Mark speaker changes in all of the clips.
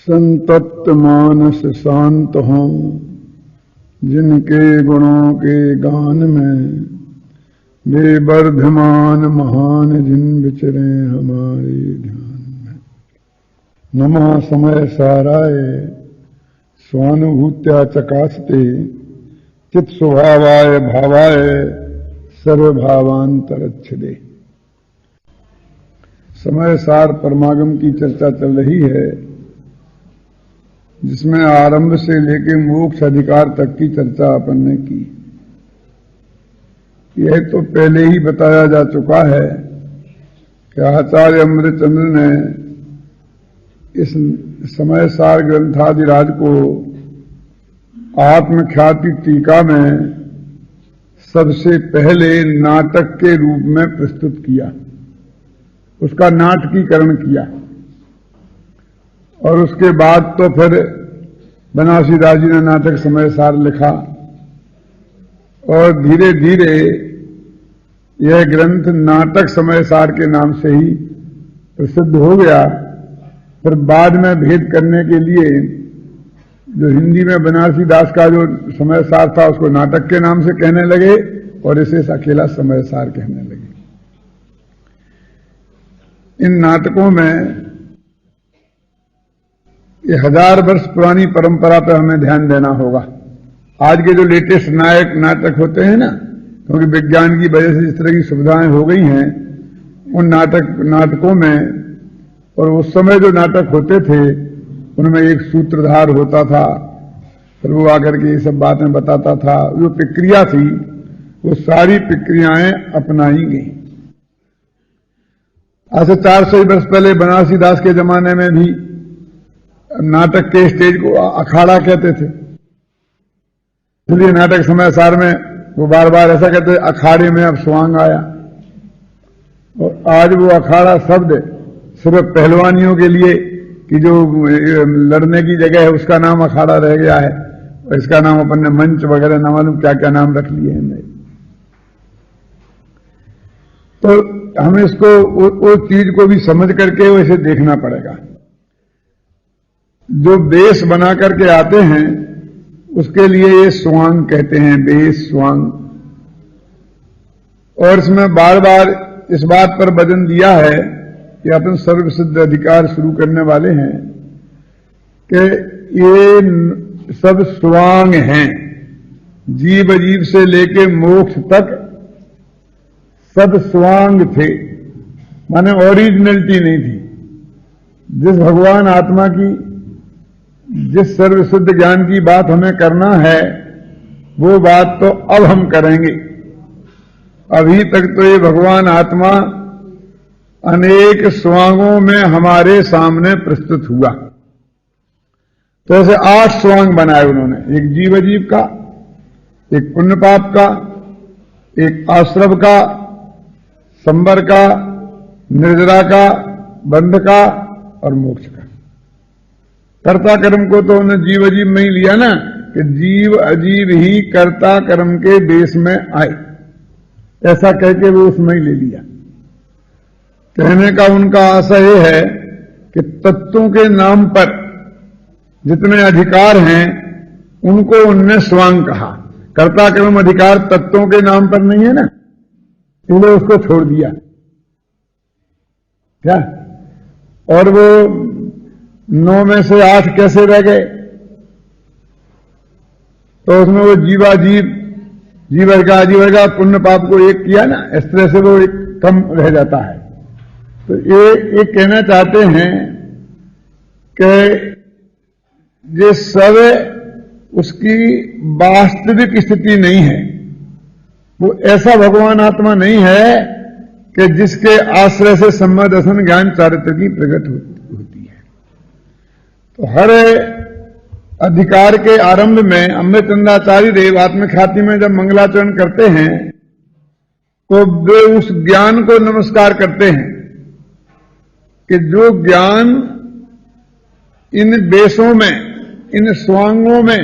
Speaker 1: संतप्त मानस शांत हों, जिनके गुणों के गान में वे वर्धमान महान जिन विचरे हमारे ध्यान में। नमः समय साराय स्वानुभूत्या चकास्ते चित स्वभावाय भावाय सर्वभावांतरच्छदे। समय सार परमागम की चर्चा चल रही है, जिसमें आरंभ से लेकर मोक्ष अधिकार तक की चर्चा अपन ने की। यह तो पहले ही बताया जा चुका है कि आचार्य अमृतचंद्र ने इस समय सार ग्रंथादिराज को आत्मख्याति टीका में सबसे पहले नाटक के रूप में प्रस्तुत किया, उसका नाटकीकरण किया। और उसके बाद तो फिर बनारसीदास जी ने नाटक समय सार लिखा और धीरे धीरे यह ग्रंथ नाटक समय सार के नाम से ही प्रसिद्ध हो गया। फिर बाद में भेद करने के लिए जो हिंदी में बनारसीदास का जो समय सार था उसको नाटक के नाम से कहने लगे और इसे अकेला समय सार कहने लगे। इन नाटकों में ये 1000 वर्ष पुरानी परंपरा पर हमें ध्यान देना होगा। आज के जो लेटेस्ट नाटक होते हैं ना, क्योंकि विज्ञान की वजह से इस तरह की सुविधाएं हो गई हैं, उन नाटकों में और उस समय जो नाटक होते थे उनमें एक सूत्रधार होता था, फिर वो आकर के ये सब बातें बताता था। जो प्रक्रिया थी वो सारी प्रक्रियाएं अपनाई गई। आज से 400 वर्ष पहले बनारसीदास के जमाने में भी नाटक के स्टेज को अखाड़ा कहते थे, इसलिए नाटक समय सार में वो बार बार ऐसा कहते थे, अखाड़े में अब स्वांग आया। और आज वो अखाड़ा शब्द सिर्फ पहलवानियों के लिए कि जो लड़ने की जगह है उसका नाम अखाड़ा रह गया है, और इसका नाम अपन ने मंच वगैरह न मालूम क्या क्या नाम रख लिए हैं। तो हमें इसको उस चीज को भी समझ करके वैसे देखना पड़ेगा। जो बेस बना करके आते हैं उसके लिए ये स्वांग कहते हैं, बेस स्वांग। और इसमें बार बार इस बात पर वजन दिया है कि अपन सर्वसिद्ध अधिकार शुरू करने वाले हैं कि ये सब स्वांग हैं। जीव अजीव से लेके मोक्ष तक सब स्वांग थे, माने ओरिजिनलिटी नहीं थी। जिस भगवान आत्मा की, जिस सर्वसिद्ध ज्ञान की बात हमें करना है वो बात तो अब हम करेंगे। अभी तक तो ये भगवान आत्मा अनेक स्वांगों में हमारे सामने प्रस्तुत हुआ। तो ऐसे 8 स्वांग बनाए उन्होंने, एक जीव अजीव का, एक पुण्य पाप का, एक आश्रव का, संबर का, निर्जरा का, बंध का और मोक्ष का। कर्ता कर्म को तो उन्होंने जीव अजीब में ही लिया ना, कि जीव अजीब ही कर्ता कर्म के बेस में आए, ऐसा कह के वो उसमें ही ले लिया। कहने का उनका आशा ये है कि तत्वों के नाम पर जितने अधिकार हैं उनको उनने स्वांग कहा। कर्ता कर्म अधिकार तत्वों के नाम पर नहीं है ना, इसलिए उसको छोड़ दिया क्या। और वो 9 में से 8 कैसे रह गए, तो उसमें वो जीवाजीव, जीवर्गा अजीवर्गा पुण्य पाप को एक किया ना, इस तरह से वो एक कम रह जाता है। तो ये कहना चाहते हैं कि ये सब उसकी वास्तविक स्थिति नहीं है। वो ऐसा भगवान आत्मा नहीं है कि जिसके आश्रय से सम्मत दर्शन ज्ञान चारित्र की प्रकट होती है। तो हर अधिकार के आरंभ में अमृतचंद्राचार्य देव आत्मख्याति में जब मंगलाचरण करते हैं तो वे उस ज्ञान को नमस्कार करते हैं कि जो ज्ञान इन बेसों में, इन स्वांगों में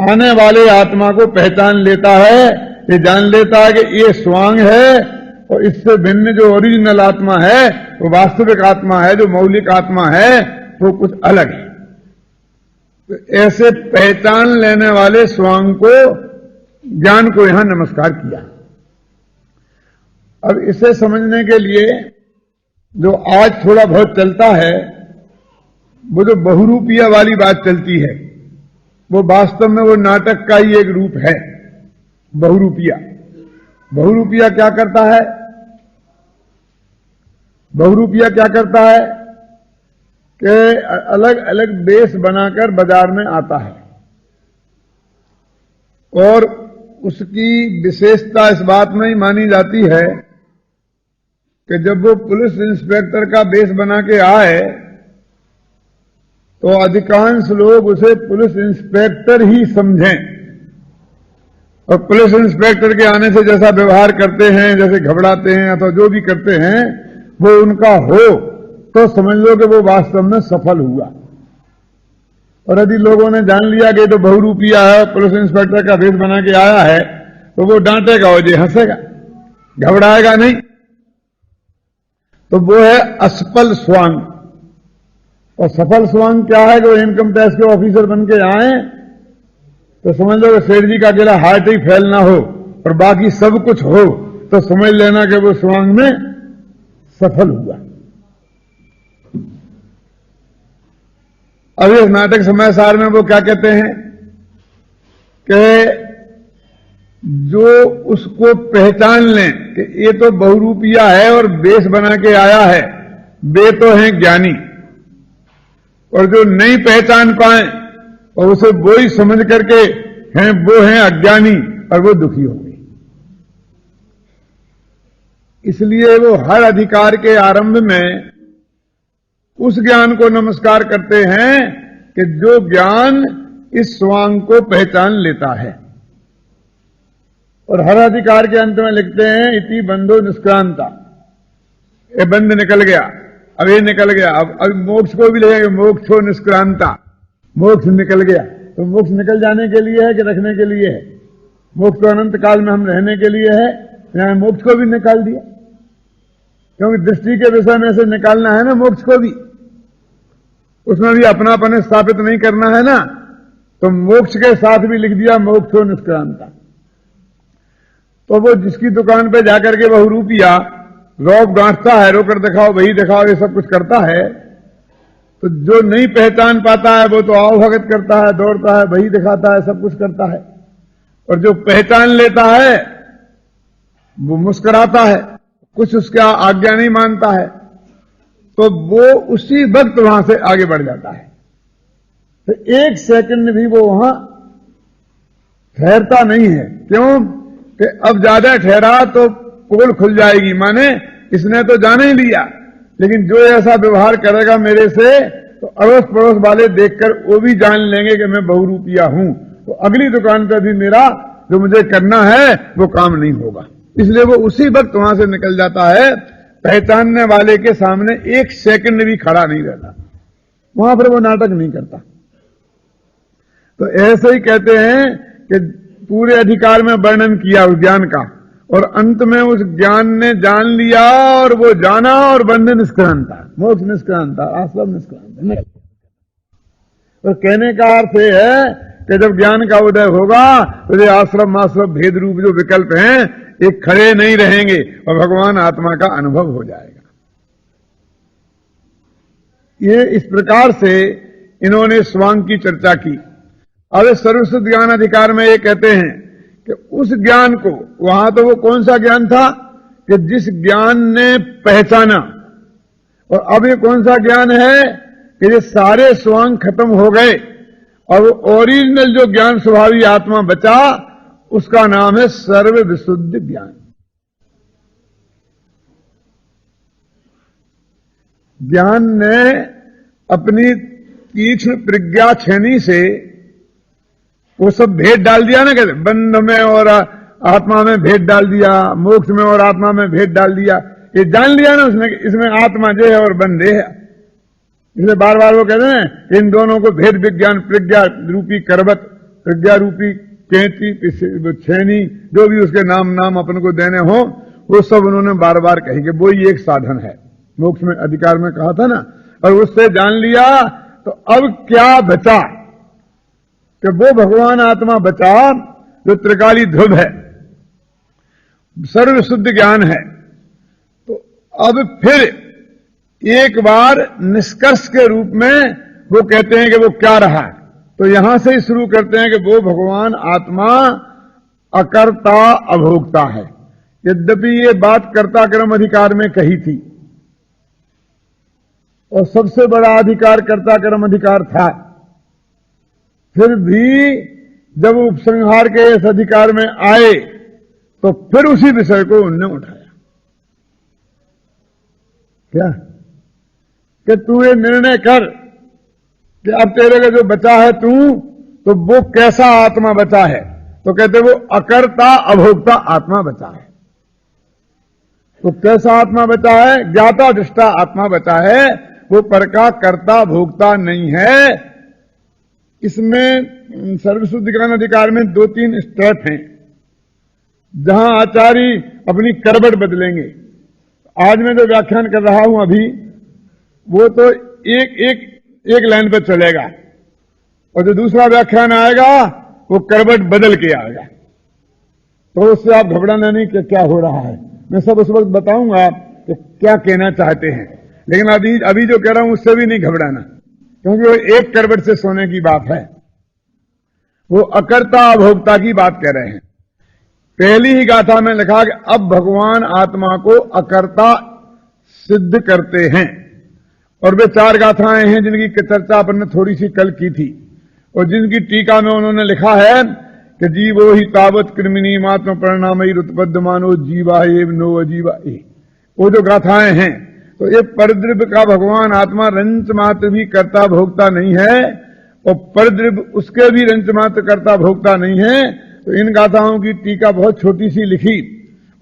Speaker 1: आने वाले आत्मा को पहचान लेता है, ये जान लेता है कि ये स्वांग है और इससे भिन्न जो ओरिजिनल आत्मा है, वो वास्तविक आत्मा है, जो मौलिक आत्मा है, वो कुछ अलग है। तो ऐसे पहचान लेने वाले स्वांग को, ज्ञान को यहां नमस्कार किया। अब इसे समझने के लिए जो आज थोड़ा बहुत चलता है, वो जो बहुरूपिया वाली बात चलती है, वो वास्तव में वो नाटक का ही एक रूप है। बहुरूपिया, बहुरूपिया क्या करता है? बहुरूपिया क्या करता है कि अलग अलग वेश बनाकर बाजार में आता है, और उसकी विशेषता इस बात में ही मानी जाती है कि जब वो पुलिस इंस्पेक्टर का वेश बना के आए तो अधिकांश लोग उसे पुलिस इंस्पेक्टर ही समझें, और पुलिस इंस्पेक्टर के आने से जैसा व्यवहार करते हैं, जैसे घबराते हैं अथवा जो भी करते हैं, वो उनका हो तो समझ लो कि वो वास्तव में सफल हुआ। और यदि लोगों ने जान लिया कि तो बहुरूपिया है, पुलिस इंस्पेक्टर का वेश बना के आया है, तो वो डांटेगा और ये हंसेगा, घबराएगा नहीं। तो वो है असफल स्वांग। और सफल स्वांग क्या है? जो इनकम टैक्स के ऑफिसर बन के आए तो समझ लो कि सेठ जी का अकेला हार्ट ही फेल ना हो और बाकी सब कुछ हो, तो समझ लेना कि वो स्वांग में सफल हुआ। अब इस नाटक समय सार में वो क्या कहते हैं कि जो उसको पहचान लें कि ये तो बहुरूपिया है और वेश बना के आया है, वे तो हैं ज्ञानी। और जो नहीं पहचान पाए और उसे वो ही समझ करके हैं, वो हैं अज्ञानी, और वो दुखी होंगे। इसलिए वो हर अधिकार के आरंभ में उस ज्ञान को नमस्कार करते हैं कि जो ज्ञान इस स्वांग को पहचान लेता है। और हर अधिकार के अंत में लिखते हैं इति बंधो निष्क्रांता, ये बंध निकल गया, अब ये निकल गया। अब मोक्ष को भी लेंगे, मोक्षो निष्क्रांता, मोक्ष निकल गया। तो मोक्ष निकल जाने के लिए है कि रखने के लिए है? मोक्ष तो अनंत काल में हम रहने के लिए है। यहां मोक्ष को भी निकाल दिया, क्योंकि दृष्टि के विषय में से निकालना है ना मोक्ष को भी, उसमें भी अपनापन स्थापित नहीं करना है ना। तो मोक्ष के साथ भी लिख दिया मोक्षो निष्क्रांता। तो वो जिसकी दुकान पे जाकर के बहुरूपिया रौब गांठता है, रोकर दिखाओ वही दिखाओ, ये सब कुछ करता है, तो जो नहीं पहचान पाता है वो तो आओ भगत करता है, दौड़ता है, वही दिखाता है, सब कुछ करता है। और जो पहचान लेता है वो मुस्कुराता है, कुछ उसका आज्ञा नहीं मानता है, तो वो उसी वक्त वहां से आगे बढ़ जाता है। तो एक सेकंड भी वो वहां ठहरता नहीं है। क्यों कि अब ज्यादा ठहरा तो पोल खुल जाएगी, माने इसने तो जान ही लिया, लेकिन जो ऐसा व्यवहार करेगा मेरे से तो अड़ोस पड़ोस वाले देखकर वो भी जान लेंगे कि मैं बहुरूपिया हूं, तो अगली दुकान पर भी मेरा जो मुझे करना है वो काम नहीं होगा। इसलिए वो उसी वक्त वहां से निकल जाता है, पहचानने वाले के सामने एक सेकंड भी खड़ा नहीं रहता, वहां पर वो नाटक नहीं करता। तो ऐसे ही कहते हैं कि पूरे अधिकार में वर्णन किया उस ज्ञान का, और अंत में उस ज्ञान ने जान लिया और वो जाना, और बंध निष्क्रांता, मोक्ष निष्क्रांता, आश्रम निष्क्रांता। तो कहने का अर्थ है कि जब ज्ञान का उदय होगा तो ये आश्रम आश्रम भेद रूप जो विकल्प हैं एक खड़े नहीं रहेंगे और भगवान आत्मा का अनुभव हो जाएगा। ये इस प्रकार से इन्होंने स्वांग की चर्चा की। अब सर्वश्रुत ज्ञान अधिकार में ये कहते हैं कि उस ज्ञान को, वहां तो वो कौन सा ज्ञान था कि जिस ज्ञान ने पहचाना, और अब ये कौन सा ज्ञान है कि ये सारे स्वांग खत्म हो गए और वो ओरिजिनल जो ज्ञान स्वभावी आत्मा बचा, उसका नाम है सर्व विशुद्ध ज्ञान। ज्ञान ने अपनी तीक्ष्ण प्रज्ञा छेनी से वो सब भेद डाल दिया ना, कहते बंध में और आत्मा में भेद डाल दिया, मोक्ष में और आत्मा में भेद डाल दिया। ये जान लिया ना उसने, इसमें आत्मा जे है और बंध है। इसलिए बार बार वो कहते हैं इन दोनों को भेद विज्ञान, प्रज्ञा रूपी करवत, प्रज्ञा रूपी कैंची, छेनी, जो भी उसके नाम अपन को देने हो, वो सब उन्होंने बार बार कही कि वो ही एक साधन है। मोक्ष में अधिकार में कहा था ना, और उससे जान लिया तो अब क्या बचा कि वो भगवान आत्मा बचा जो त्रिकाली ध्रुव है, सर्व शुद्ध ज्ञान है। तो अब फिर एक बार निष्कर्ष के रूप में वो कहते हैं कि वो क्या रहा, तो यहां से ही शुरू करते हैं कि वो भगवान आत्मा अकर्ता अभोक्ता है। यद्यपि ये बात कर्ता कर्म अधिकार में कही थी और सबसे बड़ा अधिकार कर्ता कर्म अधिकार था, फिर भी जब उपसंहार के इस अधिकार में आए तो फिर उसी विषय को उनने उठाया। क्या कि तू ये निर्णय कर कि अब तेरे का जो बचा है तू, तो वो कैसा आत्मा बचा है, तो कहते वो अकर्ता अभोक्ता आत्मा बचा है। तो कैसा आत्मा बचा है? ज्ञाता दृष्टा आत्मा बचा है, वो पर का कर्ता भोक्ता नहीं है। इसमें सर्वशुद्ध ज्ञान अधिकार में 2-3 स्टेप हैं जहां आचार्य अपनी करवट बदलेंगे। आज मैं जो व्याख्यान कर रहा हूं अभी, वो तो एक लाइन पर चलेगा, और जो दूसरा व्याख्यान आएगा वो करवट बदल के आएगा। तो उससे आप घबराना नहीं कि क्या हो रहा है, मैं सब उस वक्त बताऊंगा कि क्या कहना चाहते हैं। लेकिन अभी जो कह रहा हूं उससे भी नहीं घबराना, क्योंकि वो एक करवट से सोने की बात है। वो अकर्ता अभोक्ता की बात कह रहे हैं। पहली ही गाथा में लिखा कि अब भगवान आत्मा को अकर्ता सिद्ध करते हैं, और वे 4 गाथाएं हैं जिनकी चर्चा अपन ने थोड़ी सी कल की थी, और जिनकी टीका में उन्होंने लिखा है कि जीवो ही तावत कृमिनी मात्म परिणामयी उत्पद्यमानो जीवा एव नो अजीवा ए। वो जो गाथाएं हैं, तो ये परद्रव्य का भगवान आत्मा रंच मात्र भी कर्ता भोक्ता नहीं है, और परद्रव्य उसके भी रंच मात्र कर्ता भोक्ता नहीं है। तो इन गाथाओं की टीका बहुत छोटी सी लिखी,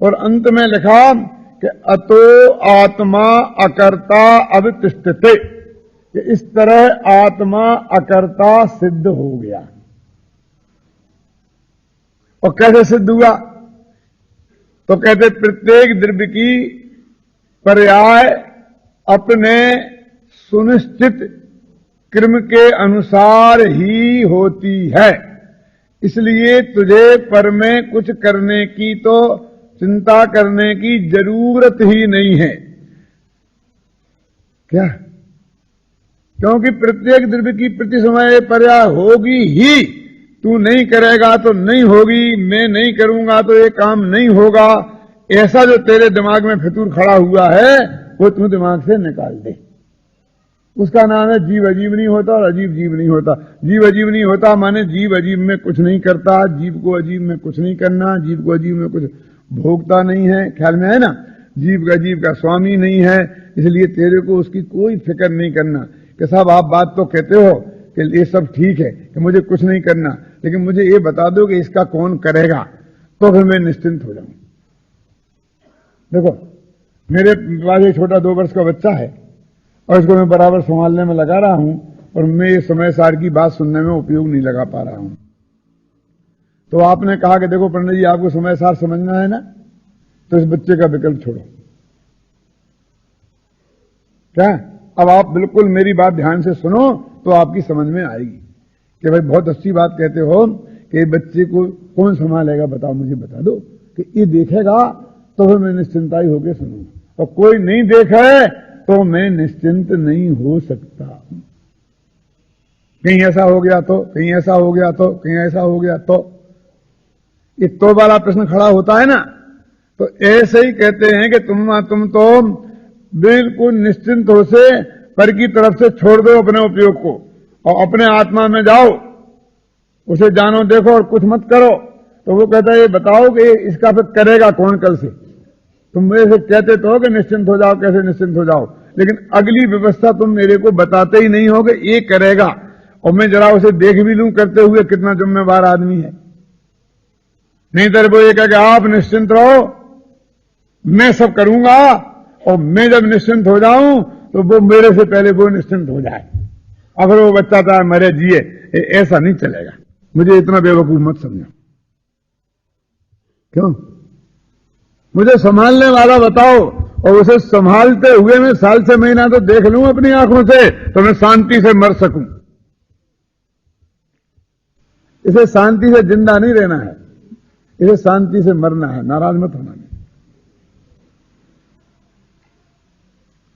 Speaker 1: और अंत में लिखा कि अतो आत्मा अकर्ता अवतिष्ठते, कि इस तरह आत्मा अकर्ता सिद्ध हो गया। और कैसे सिद्ध हुआ? तो कहते प्रत्येक द्रव्य की पर्याय अपने सुनिश्चित क्रम के अनुसार ही होती है, इसलिए तुझे पर में कुछ करने की तो चिंता करने की जरूरत ही नहीं है। क्या? क्योंकि प्रत्येक द्रव्य की प्रति समय पर्याय होगी ही। तू नहीं करेगा तो नहीं होगी, मैं नहीं करूंगा तो ये काम नहीं होगा, ऐसा जो तेरे दिमाग में फितूर खड़ा हुआ है वो तू दिमाग से निकाल दे। उसका नाम है जीव अजीब नहीं होता और अजीब जीव नहीं होता। जीव अजीब नहीं होता माने जीव अजीब में कुछ नहीं करता, जीव को अजीब में कुछ नहीं करना, जीव को अजीब में कुछ भोगता नहीं है, ख्याल में है ना। जीव अजीब का स्वामी नहीं है, इसलिए तेरे को उसकी कोई फिक्र नहीं करना कि साहब आप बात तो कहते हो कि ये सब ठीक है कि मुझे कुछ नहीं करना, लेकिन मुझे ये बता दो कि इसका कौन करेगा, तो फिर मैं निश्चिंत हो जाऊं। देखो मेरे पास एक छोटा 2 वर्ष का बच्चा है और इसको मैं बराबर संभालने में लगा रहा हूं, और मैं ये समय सार की बात सुनने में उपयोग नहीं लगा पा रहा हूं। तो आपने कहा कि देखो पंडित जी आपको समय सार समझना है ना, तो इस बच्चे का विकल्प छोड़ो। क्या? अब आप बिल्कुल मेरी बात ध्यान से सुनो तो आपकी समझ में आएगी कि भाई बहुत अच्छी बात कहते हो कि बच्चे को कौन संभालेगा, बताओ, मुझे बता दो कि ये देखेगा तो फिर मैं निश्चिंता ही होकर सुनूंगा, और कोई नहीं देखे तो मैं निश्चिंत नहीं हो सकता। कहीं ऐसा हो गया तो, कहीं ऐसा हो गया तो, कहीं ऐसा हो गया तो, ये तो वाला प्रश्न खड़ा होता है ना। तो ऐसे ही कहते हैं कि तुम तो बिल्कुल निश्चिंत हो से पर की तरफ से छोड़ दो अपने उपयोग को और अपने आत्मा में जाओ, उसे जानो देखो और कुछ मत करो। तो वो कहता है ये बताओ कि इसका फिर करेगा कौन कल से। तुम मेरे से कहते तो हो कि निश्चिंत हो जाओ, कैसे निश्चिंत हो जाओ, लेकिन अगली व्यवस्था तुम मेरे को बताते ही नहीं हो कि ये करेगा, और मैं जरा उसे देख भी लूं करते हुए कितना जिम्मेवार आदमी है। नहीं तो वो ये कह कि आप निश्चिंत रहो, मैं सब करूंगा, और मैं जब निश्चिंत हो जाऊं तो वो मेरे से पहले वो निश्चिंत हो जाए, अगर वो बच्चा चाहे मरे जिए, ऐसा नहीं चलेगा। मुझे इतना बेवकूफ मत समझो। क्यों? मुझे संभालने वाला बताओ, और उसे संभालते हुए मैं साल से महीना तो देख लूं अपनी आंखों से, तो मैं शांति से मर सकूं। इसे शांति से जिंदा नहीं रहना है, इसे शांति से मरना है। नाराज मत होना नहीं।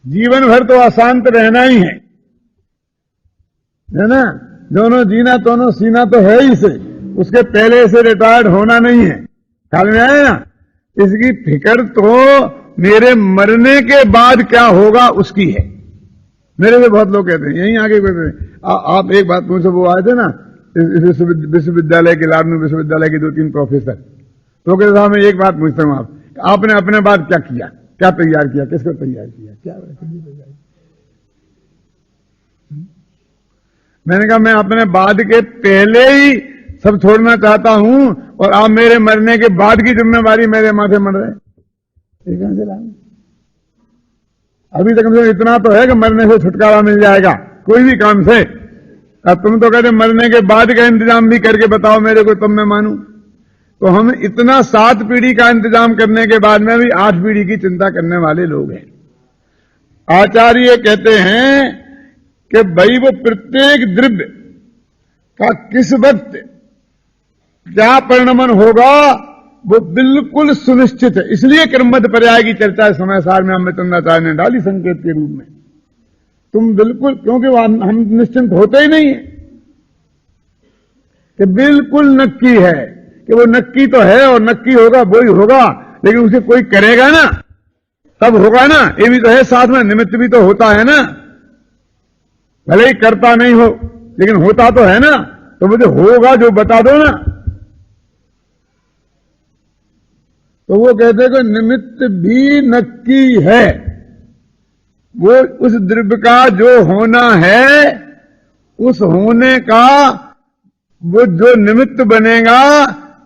Speaker 1: जीवन भर तो अशांत रहना ही है ना। दोनों जीना दोनों सीना तो है ही से, उसके पहले से रिटायर्ड होना नहीं है। ख्याल में आया ना। इसकी फिक्र तो मेरे मरने के बाद क्या होगा उसकी है। मेरे से बहुत लोग कहते हैं, यहीं आगे कहते हैं, आप एक बात मुझसे, वो आए थे ना विश्वविद्यालय के, लाडनू विश्वविद्यालय के 2-3 प्रोफेसर, तो कहते साहब मैं एक बात पूछता हूं, आपने अपने बाद क्या किया, क्या तैयार किया, किसको तैयार किया, क्या तैयार? मैंने कहा मैं अपने बाद के पहले ही सब छोड़ना चाहता हूं, और आप मेरे मरने के बाद की जिम्मेवारी मेरे माथे मर रहे। अभी तक मुझे इतना तो है कि मरने से छुटकारा मिल जाएगा कोई भी काम से। अब तुम तो कहते मरने के बाद का इंतजाम भी करके बताओ मेरे को, तब मैं मानूं। तो हम इतना 7 पीढ़ी का इंतजाम करने के बाद में भी 8 पीढ़ी की चिंता करने वाले लोग हैं। आचार्य कहते हैं कि भाई वो प्रत्येक द्रव्य का किस वक्त क्या परिणमन होगा वो बिल्कुल सुनिश्चित है। इसलिए क्रमबद्ध पर्याय की चर्चा समय सार में अमृतचंद्राचार्य ने डाली संकेत के रूप में। तुम बिल्कुल, क्योंकि हम निश्चिंत होते ही नहीं है कि बिल्कुल नक्की है कि वो नक्की तो है और नक्की होगा वही होगा, लेकिन उसे कोई करेगा ना तब होगा ना। ये भी तो है, साथ में निमित्त भी तो होता है ना। भले ही करता नहीं हो लेकिन होता तो है ना। तो मुझे होगा जो बता दो ना। तो वो कहते कि निमित्त भी नक्की है। वो उस द्रव्य का जो होना है, उस होने का वो जो निमित्त बनेगा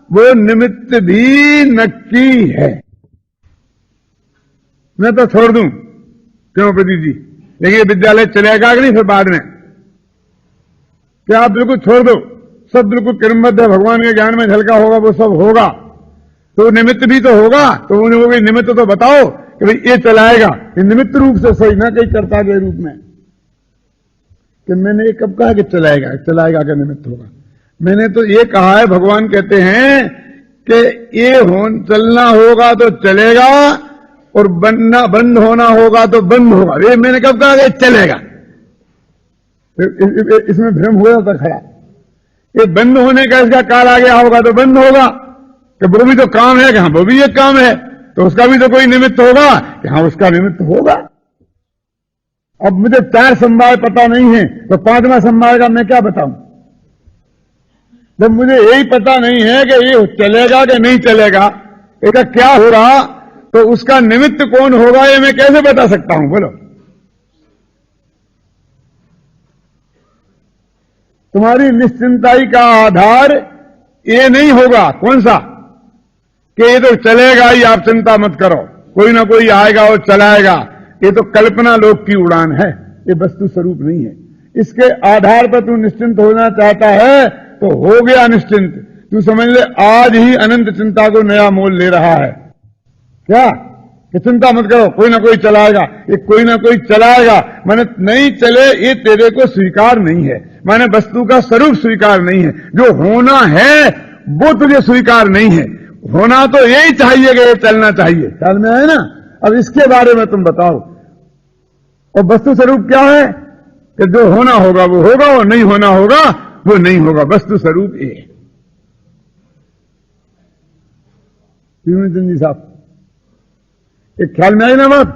Speaker 1: वो निमित्त भी नक्की है। मैं तो छोड़ दूं, क्यों प्रदीप जी, लेकिन विद्यालय चलेगा कि नहीं फिर बाद में? क्या आप बिल्कुल छोड़ दो, सब बिल्कुल क्रमबद्ध है, भगवान के ज्ञान में झलका होगा वो सब होगा, तो निमित्त भी तो होगा। तो उन्हें वो निमित्त तो बताओ कि भाई ये चलाएगा, ये निमित्त रूप से सही, ना कहीं कर्ता के रूप में। कि मैंने कब कहा कि चलाएगा, चलाएगा क्या निमित्त होगा? मैंने तो ये कहा है, भगवान कहते हैं कि ये चलना होगा तो चलेगा और बंद होना होगा तो बंद होगा। ये मैंने कब कहा कि चलेगा? इसमें भ्रम हुआ था खड़ा। ये बंद होने का इसका काल आ गया होगा तो बंद होगा, कि वो भी तो काम है कि हाँ वो भी एक काम है, तो उसका भी तो कोई निमित्त होगा कि हाँ उसका निमित्त होगा। अब मुझे 4 संवाद पता नहीं है तो 5वां संवाद का मैं क्या बताऊं? जब मुझे यही पता नहीं है कि ये चलेगा कि नहीं चलेगा, इसका क्या हो रहा, तो उसका निमित्त कौन होगा ये मैं कैसे बता सकता हूं? बोलो। तुम्हारी निश्चिंताई का आधार ये नहीं होगा, कौन सा, कि ये तो चलेगा ही, आप चिंता मत करो, कोई ना कोई आएगा और चलाएगा। ये तो कल्पना लोक की उड़ान है, ये वस्तु स्वरूप नहीं है। इसके आधार पर तू निश्चिंत होना चाहता है तो हो गया निश्चिंत। तू समझ ले आज ही अनंत चिंता को नया मोल ले रहा है। क्या कि चिंता मत करो, कोई ना कोई चलाएगा, ये कोई ना कोई चलाएगा माने नहीं चले ये तेरे को स्वीकार नहीं है, माने वस्तु का स्वरूप स्वीकार नहीं है। जो होना है वो तुझे स्वीकार नहीं है। होना तो यही चाहिए कि ये चलना चाहिए। ख्याल में आए ना? अब इसके बारे में तुम बताओ। और वस्तु स्वरूप क्या है कि जो होना होगा वो होगा और नहीं होना होगा वो नहीं होगा। वस्तु स्वरूप ये। चंद जी साहब, एक ख्याल में आई ना बात?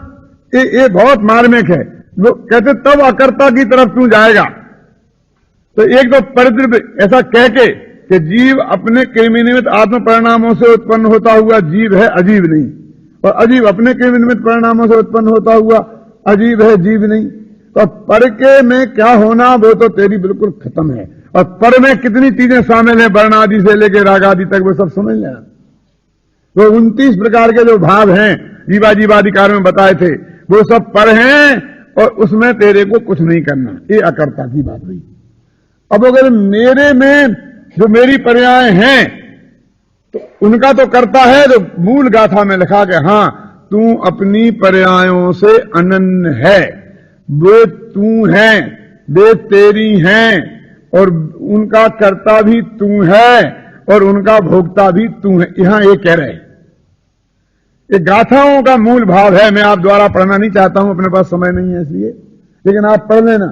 Speaker 1: ये बहुत मार्मिक है। लोग कहते तब अकर्ता की तरफ तू जाएगा। तो एक तो परिद्रव्य ऐसा कह के कि जीव अपने कृमि निमित्त आत्म परिणामों से उत्पन्न होता हुआ जीव है, अजीब नहीं, और अजीब अपने कृमि निमित्त परिणामों से उत्पन्न होता हुआ अजीब है, जीव नहीं। तो पर के में क्या होना वो तो तेरी बिल्कुल खत्म है। और पर में कितनी चीजें शामिल है, वर्ण आदि से लेकर राग आदि तक, वो सब समझ लेना। तो 29 प्रकार के जो भाव हैं जीवादिकार में बताए थे वो सब पर हैं, और उसमें तेरे को कुछ नहीं करना। ये अकर्ता की बात हुई। अब अगर मेरे में जो मेरी पर्याय हैं तो उनका तो करता है, तो मूल गाथा में लिखा कि हाँ तू अपनी पर्यायों से अनन्य है, वे तू हैं, वे तेरी हैं, और उनका कर्ता भी तू है और उनका भोक्ता भी तू है। यहां ये कह रहे हैं, ये गाथाओं का मूल भाव है। मैं आप द्वारा पढ़ना नहीं चाहता हूं, अपने पास समय नहीं है इसलिए, लेकिन आप पढ़ लेना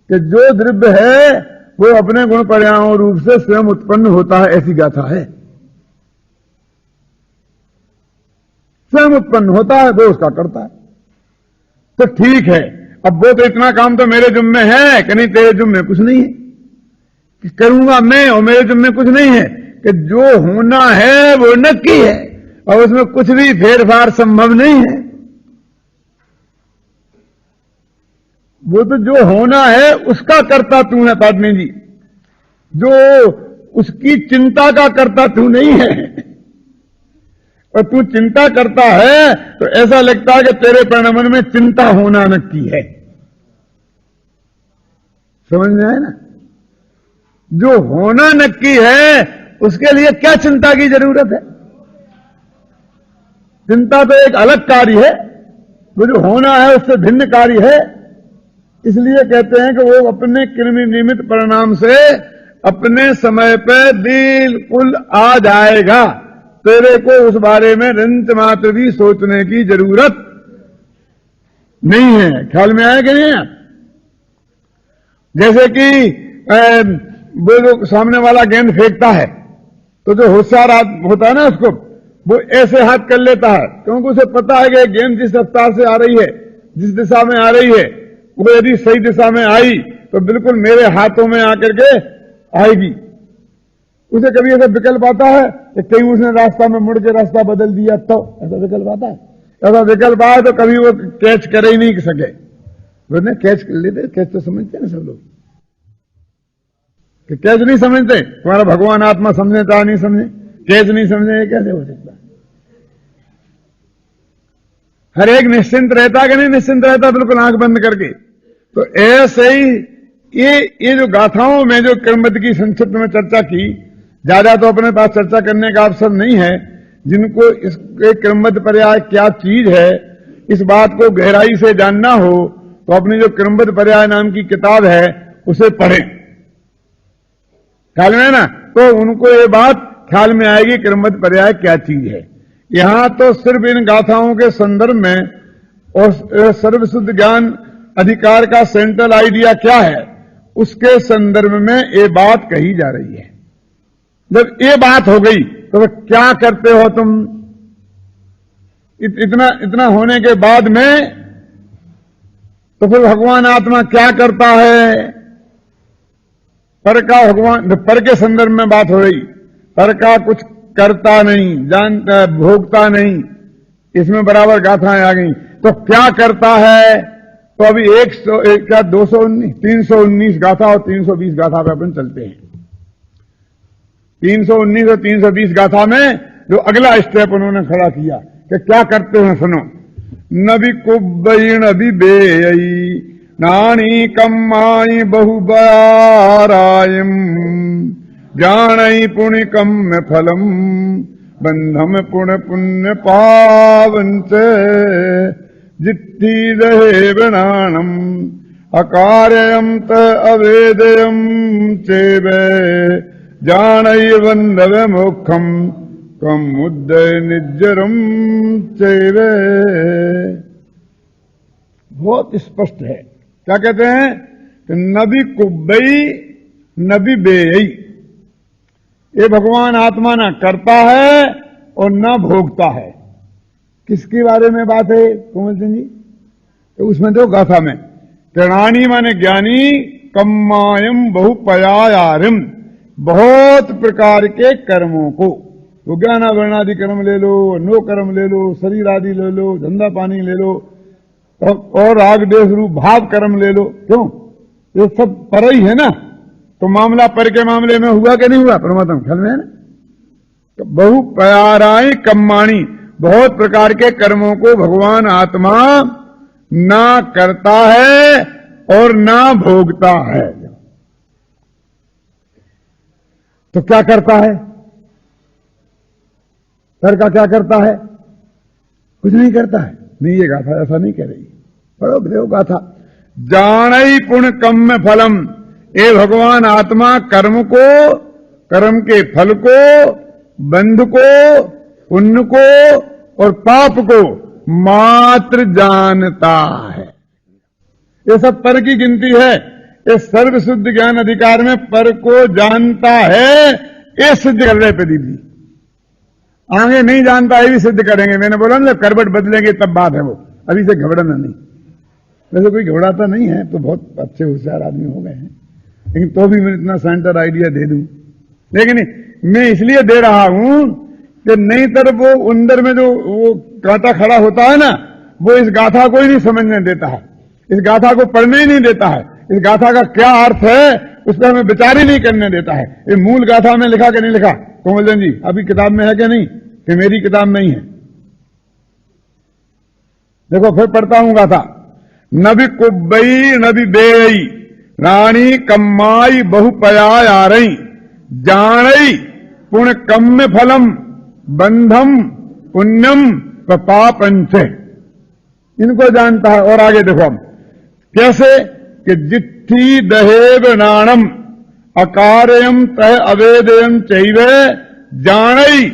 Speaker 1: कि जो द्रव्य है वो अपने गुण पर्यायों रूप से स्वयं उत्पन्न होता है, ऐसी गाथा है। स्वयं उत्पन्न होता है, वो उसका करता है। तो ठीक है, अब वो तो इतना काम तो मेरे जुम्मे है कि नहीं, तेरे जुम्मे कुछ नहीं है कि करूंगा मैं, और मेरे जुम्मे कुछ नहीं है कि जो होना है वो नक्की है और उसमें कुछ भी फेरफार संभव नहीं है। वो तो जो होना है उसका कर्ता तू है पादमी जी, जो उसकी चिंता का कर्ता तू नहीं है। और तू चिंता करता है तो ऐसा लगता है कि तेरे परिणमन में चिंता होना नक्की है। समझ में आए ना? जो होना नक्की है उसके लिए क्या चिंता की जरूरत है? चिंता तो एक अलग कार्य है, वो जो होना है उससे भिन्न कार्य है। इसलिए कहते हैं कि वो अपने कृमि निमित्त परिणाम से अपने समय पे बिल्कुल आ जाएगा। तेरे को उस बारे में रंच मात्र भी सोचने की जरूरत नहीं है। ख्याल में आया कि नहीं? जैसे कि वो जो सामने वाला गेंद फेंकता है तो जो होशियार होता है ना, उसको वो ऐसे हाथ कर लेता है, क्योंकि उसे पता है कि गेंद जिस रफ्तार से आ रही है, जिस दिशा में आ रही है, वो यदि सही दिशा में आई तो बिल्कुल मेरे हाथों में आकर के आएगी। उसे कभी ऐसा विकल्प आता है कि कहीं उसने रास्ता में मुड़ के रास्ता बदल दिया, तो ऐसा विकल्प आता है? ऐसा विकल्प आए तो कभी वो कैच कर ही नहीं सके। वो कैच कर लेते, कैच तो समझते हैं सब लोग कि कैच नहीं समझते। तुम्हारा भगवान आत्मा समझे चाहे नहीं समझे, कैच नहीं समझे, ये कैसे हो सकता है? हर एक निश्चिंत रहता कि नहीं निश्चिंत रहता, बिल्कुल आंख बंद करके। तो ऐसे ही ये जो गाथाओं में जो क्रमबद्ध की संक्षिप्त में चर्चा की, ज्यादा तो अपने पास चर्चा करने का अवसर नहीं है। जिनको इसके क्रमबद्ध पर्याय क्या चीज है, इस बात को गहराई से जानना हो तो अपनी जो क्रमबद्ध पर्याय नाम की किताब है उसे पढ़ें। ख्याल में है ना? तो उनको ये बात ख्याल में आएगी क्रमबद्ध पर्याय क्या चीज है। यहां तो सिर्फ इन गाथाओं के संदर्भ में और सर्वशुद्ध ज्ञान अधिकार का सेंट्रल आइडिया क्या है, उसके संदर्भ में ये बात कही जा रही है। जब ये बात हो गई तो क्या करते हो तुम? इतना होने के बाद में तो फिर भगवान आत्मा क्या करता है? पर का भगवान, पर के संदर्भ में बात हो रही। पर का कुछ करता नहीं, जानता, भोगता नहीं, इसमें बराबर गाथाएं आ गई। तो क्या करता है? तो अभी 219 319 गाथा और 320 गाथा पे अपन चलते हैं। 319 और 320 गाथा में जो अगला स्टेप उन्होंने खड़ा किया कि क्या करते हैं, सुनो। नबी कुब्बई नबी बेयई नानी कम्माई बहुबारायम ज्ञानई पुण्य कम्य फलम बंधम पुण्य पुण्य पावंच जित्थी रहे वनाणम अकार्यम त अवेदयम चेवे जानई बंधव मोक्षम कम उदय निज्जरम चेवे। बहुत स्पष्ट है। क्या कहते हैं कि नबी कुब्बई नबी बेयई, ये भगवान आत्मा ना करता है और ना भोगता है। किसके बारे में बात है कोमल सिंह जी? तो उसमें दो गाथा में प्रणानी माने ज्ञानी, कम्मायम बहुपयायारिम, बहुत प्रकार के कर्मों को, वो ज्ञाना वर्णादि कर्म ले लो, नो कर्म ले लो, शरीर आदि ले लो, धंधा पानी ले लो, और राग देश रूप भाव कर्म ले लो। क्यों? ये सब पर ही है ना। तो मामला पर के मामले में हुआ कि नहीं हुआ? परमात्मा ख्याल में है ना। तो बहु प्याराई कम्माणी, बहुत प्रकार के कर्मों को भगवान आत्मा ना करता है और ना भोगता है। तो क्या करता है? पर का क्या करता है? कुछ नहीं करता है। नहीं, ये गाथा ऐसा नहीं कह रही। पढ़ो देव गाथा। जानई पुण्य कम्य फलम, ए भगवान आत्मा कर्म को, कर्म के फल को, बंध को, पुण्य को और पाप को मात्र जानता है। ये सब पर की गिनती है। इस सर्व शुद्ध ज्ञान अधिकार में पर को जानता है, ये सिद्ध कर रहे प्रदीप जी। आगे नहीं जानता है भी सिद्ध करेंगे। मैंने बोला ना, करवट बदलेंगे तब बात है वो, अभी से घबराना नहीं। वैसे कोई घबराता नहीं है, तो बहुत अच्छे होशियार आदमी हो गए हैं, लेकिन तो भी मैं इतना सेंटर आइडिया दे दूं। लेकिन मैं इसलिए दे रहा हूं कि नहीं तरफ वो अंदर में जो वो गाथा खड़ा होता है ना, वो इस गाथा को ही नहीं समझने देता है, इस गाथा को पढ़ने ही नहीं देता है, इस गाथा का क्या अर्थ है उस पर हमें विचार ही नहीं करने देता है। ये मूल गाथा में लिखा कि नहीं लिखा कोमलजन जी? अभी किताब में है कि नहीं, कि मेरी किताब में ही है? देखो फिर पढ़ता हूं गाथा। नबी कुब्बई नबी बेई, रानी कम्माई बहुपयाय आरई, जानई पुण्य कम्य फलम, बंधम पुण्यम पापंच। इनको जानता है। और आगे देखो हम कैसे कि जिट्ठी दहेव नाणम, अकार्यम तय अवेदयम चैवे, जानई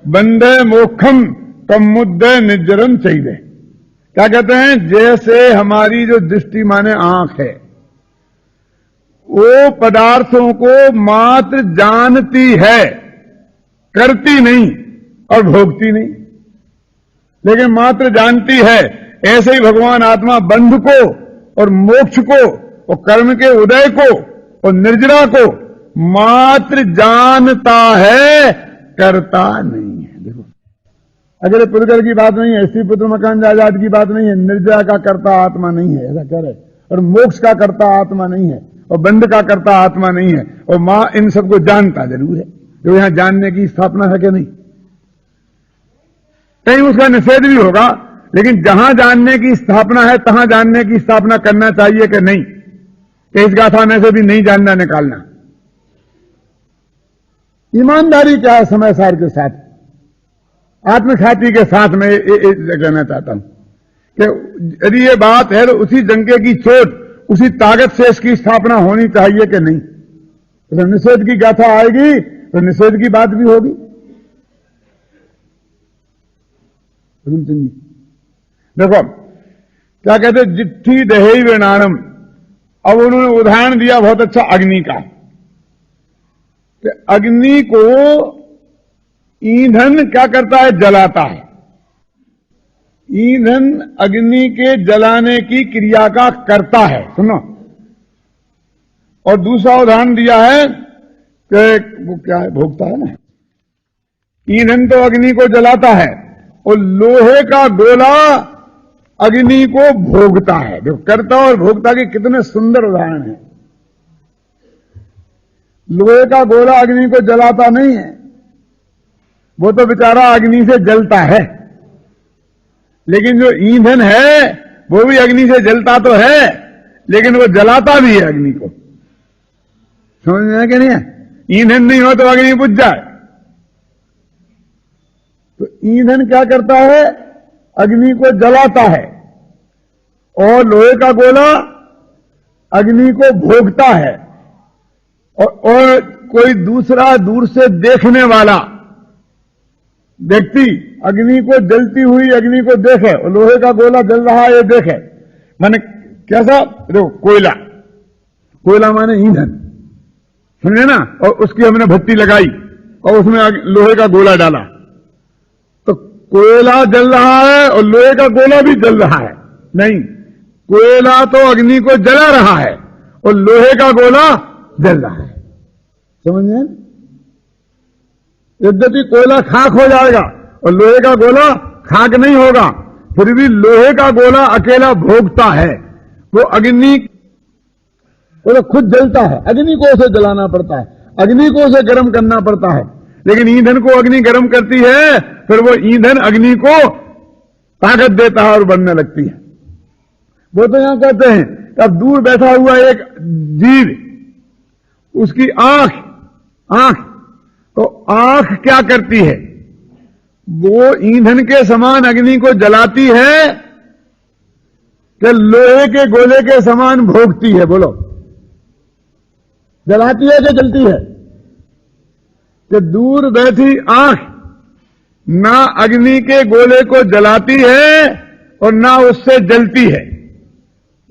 Speaker 1: बंधे मोक्षम कम मुद्दे निजरम चैवे। क्या कहते हैं? जैसे हमारी जो दृष्टि माने आंख है, वो पदार्थों को मात्र जानती है, करती नहीं और भोगती नहीं, लेकिन मात्र जानती है। ऐसे ही भगवान आत्मा बंध को और मोक्ष को और कर्म के उदय को और निर्जरा को मात्र जानता है, करता नहीं है। देखो, अगर पुरकर की बात नहीं है, स्त्री पुत्र मकान जायदाद की बात नहीं है, निर्जरा का कर्ता आत्मा नहीं है, ऐसा कह रहे। और मोक्ष का कर्ता आत्मा नहीं है, और बंध का कर्ता आत्मा नहीं है, और मां इन सबको जानता जरूर है। जो यहां जानने की स्थापना है कि नहीं? कहीं उसका निषेध भी होगा, लेकिन जहां जानने की स्थापना है तहां जानने की स्थापना करना चाहिए कि नहीं? कि इस गाथा में से भी नहीं जानना निकालना। ईमानदारी क्या है समय सार के साथ, आत्मख्याति के साथ में कहना चाहता हूं कि यदि ये बात है तो उसी जंके की चोट, उसी ताकत से इसकी स्थापना होनी चाहिए कि नहीं? तो निषेध की गाथा आएगी तो निषेध की बात भी होगी। देखो क्या कहते, जिट्ठी दहेई वेणाणम। अब उन्होंने उदाहरण दिया बहुत अच्छा अग्नि का, कि अग्नि को ईंधन क्या करता है? जलाता है। ईंधन अग्नि के जलाने की क्रिया का करता है। सुनो, और दूसरा उदाहरण दिया है कि वो क्या है? भोगता है ना। ईंधन तो अग्नि को जलाता है, और लोहे का गोला अग्नि को भोगता है। जो कर्ता और भोगता के कितने सुंदर उदाहरण हैं। लोहे का गोला अग्नि को जलाता नहीं है, वो तो बेचारा अग्नि से जलता है, लेकिन जो ईंधन है वो भी अग्नि से जलता तो है, लेकिन वो जलाता भी है अग्नि को। समझ में है कि नहीं है? ईंधन नहीं हो तो अग्नि बुझ जाए। तो ईंधन क्या करता है? अग्नि को जलाता है, और लोहे का गोला अग्नि को भोगता है। और कोई दूसरा दूर से देखने वाला व्यक्ति अग्नि को जलती हुई अग्नि को देखे, और लोहे का गोला जल रहा है ये देखे, माने कैसा? देखो, कोयला, कोयला माने ईंधन, समझे ना? और उसकी हमने भट्टी लगाई और उसमें लोहे का गोला डाला, तो कोयला जल रहा है और लोहे का गोला भी जल रहा है? नहीं, कोयला तो अग्नि को जला रहा है और लोहे का गोला जल रहा है। समझे? यद्यपि कोयला खाक हो जाएगा और लोहे का गोला खाक नहीं होगा, फिर भी लोहे का गोला अकेला भोगता है। वो अग्नि वो तो खुद जलता है, अग्नि को उसे जलाना पड़ता है, अग्नि को उसे गर्म करना पड़ता है। लेकिन ईंधन को अग्नि गर्म करती है, फिर वो ईंधन अग्नि को ताकत देता है और बढ़ने लगती है। वो तो यहां कहते हैं कि अब दूर बैठा हुआ एक जीव, उसकी आंख, तो आंख क्या करती है? वो ईंधन के समान अग्नि को जलाती है कि लोहे के गोले के समान भोगती है? बोलो, जलाती है कि जलती है? कि दूर बैठी आंख ना अग्नि के गोले को जलाती है और ना उससे जलती है,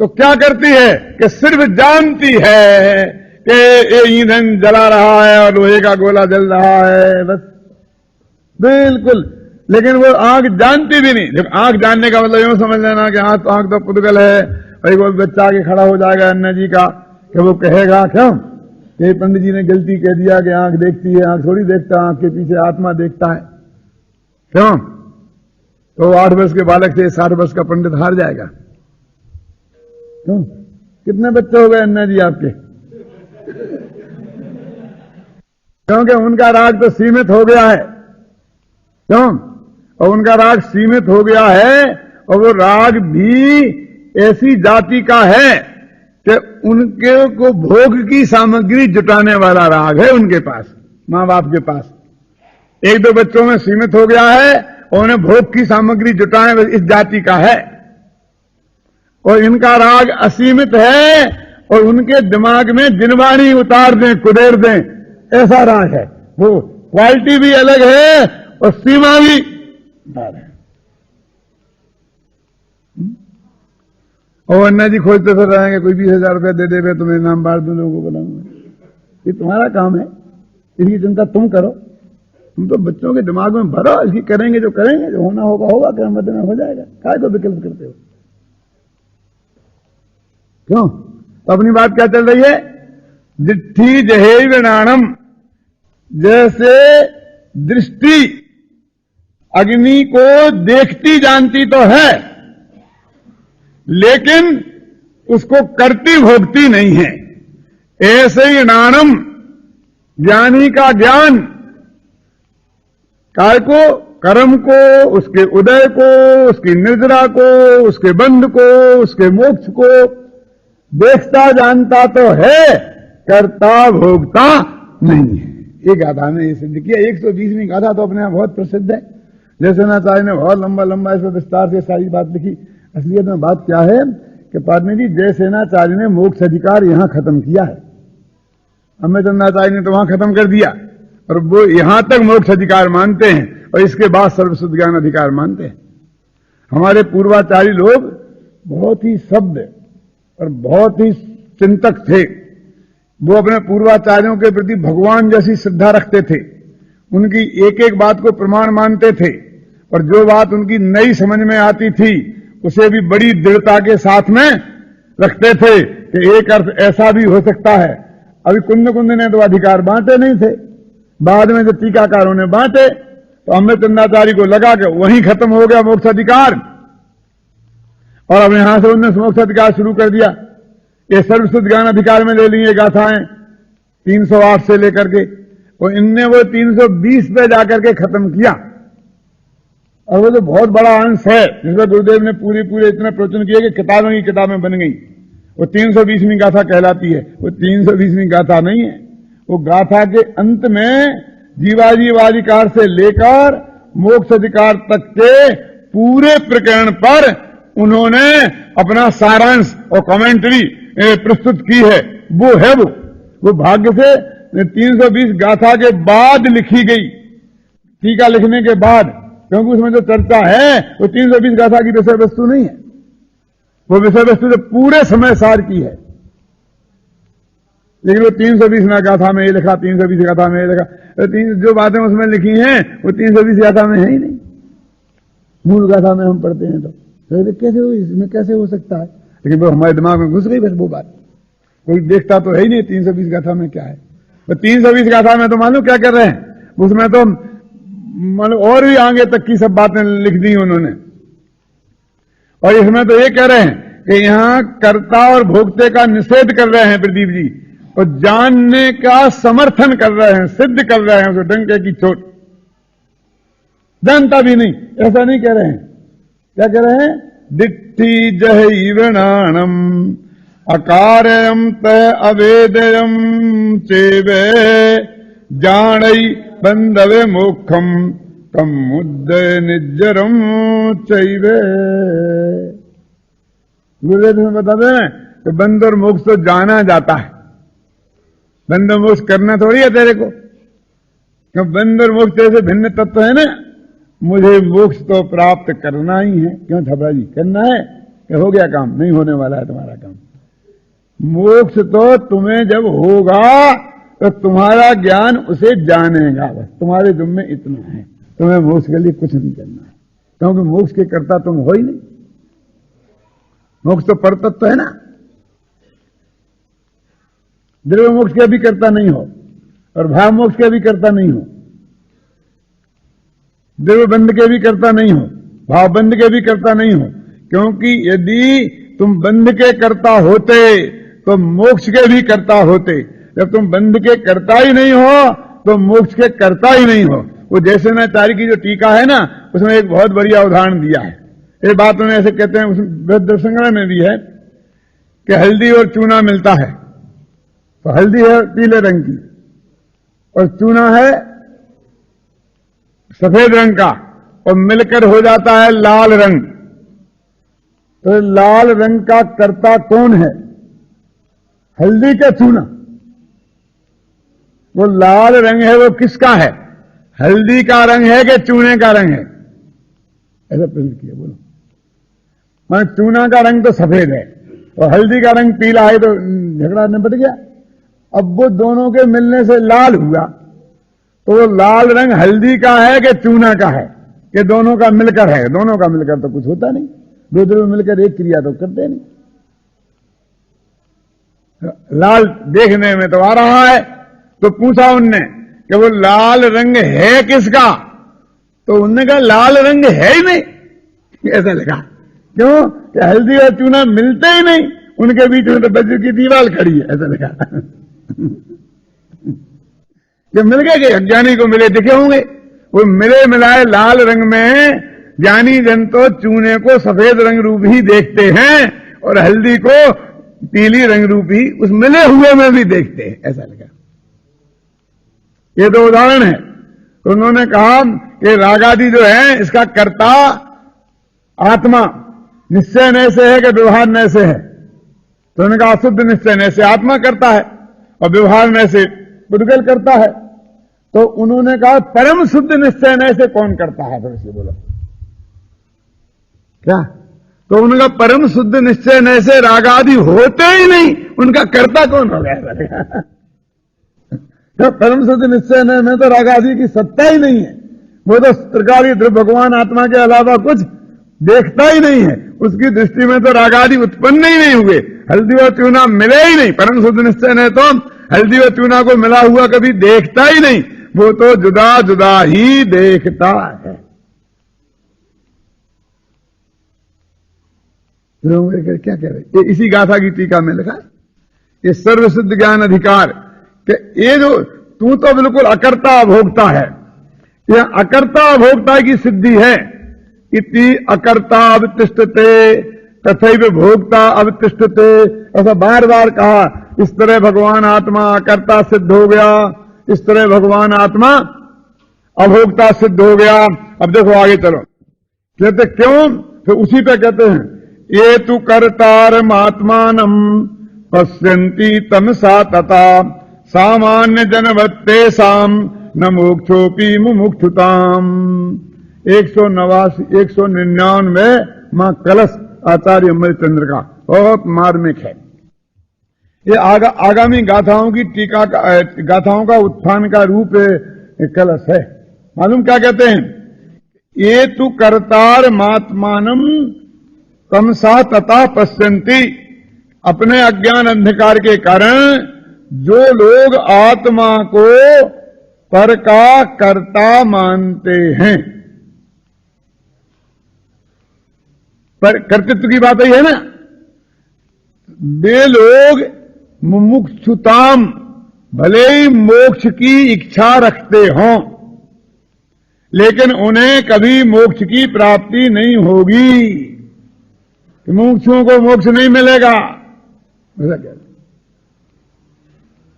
Speaker 1: तो क्या करती है कि सिर्फ जानती है कि ये ईंधन जला रहा है और लोहे का गोला जल रहा है, बस, बिल्कुल। लेकिन वो आंख जानती भी नहीं। जब आंख जानने का मतलब यूं समझ लेना कि आंख तो पुद्गल है, भाई वो बच्चा आके खड़ा हो जाएगा अन्ना जी का कि वो कहेगा क्यों कि पंडित जी ने गलती कह दिया कि आंख देखती है, आंख थोड़ी देखता, आंख के पीछे आत्मा देखता है, क्यों? तो 8 वर्ष के बालक से 60 वर्ष का पंडित हार जाएगा? क्यों? कितने बच्चे हो गए अन्ना जी आपके? क्योंकि उनका राग तो सीमित हो गया है, क्यों? और उनका राग सीमित हो गया है, और वो राग भी ऐसी जाति का है कि उनके को भोग की सामग्री जुटाने वाला राग है उनके पास, मां बाप के पास। 1-2 बच्चों में सीमित हो गया है और उन्हें भोग की सामग्री जुटाने इस जाति का है। और इनका राग असीमित है और उनके दिमाग में जिनवाणी उतार दें, कुदेर दें, ऐसा राग है। वो क्वालिटी भी अलग है और सीमा भी है। और अन्ना जी खोजते फिर रहेंगे, कोई 20,000 रुपया दे दे, तुम्हें नाम बांट दूं, लोगों को बनाऊंगा। ये तुम्हारा काम है, इसकी चिंता तुम करो। तुम तो बच्चों के दिमाग में भरो, इसकी करेंगे जो करेंगे, जो होना होगा होगा, कर्म में हो जाएगा। काय को विकल्प करते हो? क्यों? तो अपनी बात क्या चल रही है? दिट्ठी जहेव नाणम, जैसे दृष्टि अग्नि को देखती जानती तो है, लेकिन उसको करती भोगती नहीं है। ऐसे ही नाणम, ज्ञानी का ज्ञान काय को, कर्म को, उसके उदय को, उसकी निद्रा को, उसके बंध को, उसके मोक्ष को देखता जानता तो है, करता भोगता नहीं है। ये गाथा ने ये सिद्ध किया। 120वीं गाथा तो अपने यहां बहुत प्रसिद्ध है। जयसेनाचार्य ने बहुत लंबा लंबा इस पर विस्तार से सारी बात लिखी। असलियत में बात क्या है कि पादनी जी, जयसेनाचार्य ने मोक्ष अधिकार यहां खत्म किया है, अमृतचंद्राचार्य ने तो वहां खत्म कर दिया, और वो यहां तक मोक्ष अधिकार मानते हैं और इसके बाद सर्वशुद्ध ज्ञान अधिकार मानते हैं। हमारे पूर्वाचार्य लोग बहुत ही शब्द और बहुत ही चिंतक थे। वो अपने पूर्वाचार्यों के प्रति भगवान जैसी श्रद्धा रखते थे, उनकी एक एक बात को प्रमाण मानते थे, और जो बात उनकी नई समझ में आती थी उसे भी बड़ी दृढ़ता के साथ में रखते थे कि एक अर्थ ऐसा भी हो सकता है। अभी कुंद ने तो अधिकार बांटे नहीं थे, बाद में जब टीकाकारों ने बांटे तो अमृतचंद्राचार्य को लगा कि वहीं खत्म हो गया मोक्ष अधिकार, और अब यहां से उन्होंने मोक्ष अधिकार शुरू कर दिया। ये सर्वशुद्ध ज्ञान अधिकार में ले लिए गाथाएं 308 से लेकर के, और इनने वो 320 पे जाकर के खत्म किया। और वो जो बहुत बड़ा अंश है जिसमें गुरुदेव ने पूरे इतना प्रवचन किए कि किताबें की किताबें बन गई, वो 320वीं गाथा कहलाती है। वो 320वीं गाथा नहीं है, वो गाथा के अंत में जीवाजीवाधिकार से लेकर मोक्ष अधिकार तक के पूरे प्रकरण पर उन्होंने अपना सारांश और कमेंट्री प्रस्तुत की है। वो है वो भाग्य से 320 गाथा के बाद लिखी गई, टीका लिखने के बाद, क्योंकि उसमें जो चर्चा है वो 320 गाथा की विषय वस्तु नहीं है। वो विषय वस्तु जो पूरे समय सार की है, लेकिन वो 320 गाथा में ये लिखा, 320 गाथा में ये लिखा, जो बातें उसमें लिखी हैं वो 320 गाथा में है ही नहीं। मूल गाथा में हम पढ़ते हैं तो कैसे हो, इसमें कैसे हो सकता है? लेकिन वो हमारे दिमाग में घुस गई बस वो बात। कोई देखता तो है ही नहीं 320 गाथा में क्या है। तो 320 गाथा में तो मालूम क्या कर रहे हैं, उसमें तो मालूम और भी आगे तक की सब बातें लिख दी उन्होंने। और इसमें तो ये कह रहे हैं कि यहां कर्ता और भोक्ते का निषेध कर रहे हैं प्रदीप जी, और जानने का समर्थन कर रहे हैं, सिद्ध कर रहे हैं उसे डंके की चोट। जानता भी नहीं, ऐसा नहीं कह रहे हैं। क्या कह रहे हैं? दिट्ठी जहैवणाणम अकारयम तय अवेदयम चेवे जानई बंधवे मोक्षम कम मुद्दे निज्जरम चैवे। गुरुदेव तुम्हें बता दें कि बंध और मोक्ष तो जाना जाता है, बंध और मोक्ष करना थोड़ी है तेरे को। क्यों बंध और मोक्ष जैसे भिन्न तत्व है ना, मुझे मोक्ष तो प्राप्त करना ही है। क्यों छपरा जी करना है कि हो गया काम? नहीं होने वाला है तुम्हारा काम। मोक्ष तो तुम्हें जब होगा तो तुम्हारा ज्ञान उसे जानेगा, बस तुम्हारे जुम्मे इतना है। तुम्हें मोक्ष के लिए कुछ नहीं करना है, क्योंकि मोक्ष के कर्ता तुम हो ही नहीं। मोक्ष तो परतत्व है ना, द्रव्य मोक्ष के भी कर्ता नहीं हो और भाव मोक्ष के भी कर्ता नहीं हो, द्रव्य बंध के भी कर्ता नहीं हो, भाव बंध के भी कर्ता नहीं हो। क्योंकि यदि तुम बंध के कर्ता होते तो मोक्ष के भी कर्ता होते। जब तुम बंध के कर्ता ही नहीं हो तो मोक्ष के कर्ता ही नहीं हो। वो जैसे नाचार्य की जो टीका है ना, उसमें एक बहुत बढ़िया उदाहरण दिया है। एक बात उन्हें ऐसे कहते हैं, उसमें संग्रह में भी है कि हल्दी और चूना मिलता है, तो हल्दी है पीले रंग की और चूना है सफेद रंग का, और मिलकर हो जाता है लाल रंग। तो लाल रंग का कर्ता कौन है? हल्दी का चूना। वो लाल रंग है वो किसका है? हल्दी का रंग है कि चूने का रंग है? ऐसा प्रश्न किया, बोलो। मान चूना का रंग तो सफेद है और हल्दी का रंग पीला है, तो झगड़ा निपट गया। अब वो दोनों के मिलने से लाल हुआ, तो वो लाल रंग हल्दी का है कि चूना का है कि दोनों का मिलकर है? दोनों का मिलकर तो कुछ होता नहीं, दो द्रव्य मिलकर एक क्रिया तो करते नहीं। लाल देखने में तो आ रहा है, तो पूछा उनने कि वो लाल रंग है किसका? तो उनने कहा लाल रंग है ही नहीं। ऐसा लगा, क्यों कि हल्दी और चूना मिलते ही नहीं, उनके बीच में तो वज्र की दीवार खड़ी है। ऐसा लगा जब मिल गए कि अज्ञानी को मिले दिखे होंगे, वो मिले मिलाए लाल रंग में ज्ञानी जन तो चूने को सफेद रंग रूप ही देखते हैं और हल्दी को पीली रंग रूप ही उस मिले हुए में भी देखते हैं। ऐसा लगा। ये तो उदाहरण है। तो उन्होंने कहा कि रागादि जो है इसका कर्ता आत्मा निश्चय नय से है कि व्यवहार नय से है? तो उन्होंने कहा शुद्ध निश्चय नय से आत्मा करता है और व्यवहार नय से पुद्गल करता है। तो उन्होंने कहा परम शुद्ध निश्चय नय से कौन करता है? फिर से बोलो क्या? तो उनका परम शुद्ध निश्चय नय से रागादि होते ही नहीं, उनका कर्ता कौन हो गया? तो परम शुद्ध निश्चय नय में तो रागादि की सत्ता ही नहीं है। वो तो त्रिकाली द्रव्य भगवान आत्मा के अलावा कुछ देखता ही नहीं है। उसकी दृष्टि में तो रागादि उत्पन्न ही नहीं हुए, हल्दी और चूना मिले ही नहीं। परम शुद्ध निश्चय नय तो हल्दी और चूना को मिला हुआ कभी देखता ही नहीं, वो तो जुदा जुदा ही देखता है। क्या कह रहे? इसी गाथा की टीका में लिखा है, ये सर्वसिद्ध ज्ञान अधिकार कि ये जो तू तो बिल्कुल अकर्ता अभोक्ता है, यह अकर्ता अभोक्ता की सिद्धि है। इति अकर्ता अवतिष्ठते तथैव भोक्ता अवतिष्ठते, ऐसा बार बार कहा। इस तरह भगवान आत्मा अकर्ता सिद्ध हो गया, इस तरह भगवान आत्मा अभोक्ता सिद्ध हो गया। अब देखो आगे चलो, कहते क्यों? फिर उसी पे कहते हैं ये तु कर्तारमात्मानम पश्यन्ति तमसा तथा सामान्य जनवत्ते साम न मोक्षोपि मुमुक्षुताम। 199 मां कलश आचार्य अमरचंद्र का बहुत मार्मिक है। ये आगामी गाथाओं की टीका गाथाओं का उत्थान का रूप कलश है। मालूम क्या कहते हैं? ये तु कर्तार मात्मानम तमसा तथा पश्यन्ति। अपने अज्ञान अंधकार के कारण जो लोग आत्मा को पर का कर्ता मानते हैं, पर कर्तृत्व की बात ही है ना, वे लोग मुमुक्षुताम, भले ही मोक्ष की इच्छा रखते हों, लेकिन उन्हें कभी मोक्ष की प्राप्ति नहीं होगी। मुमुक्षुओं को मोक्ष नहीं मिलेगा।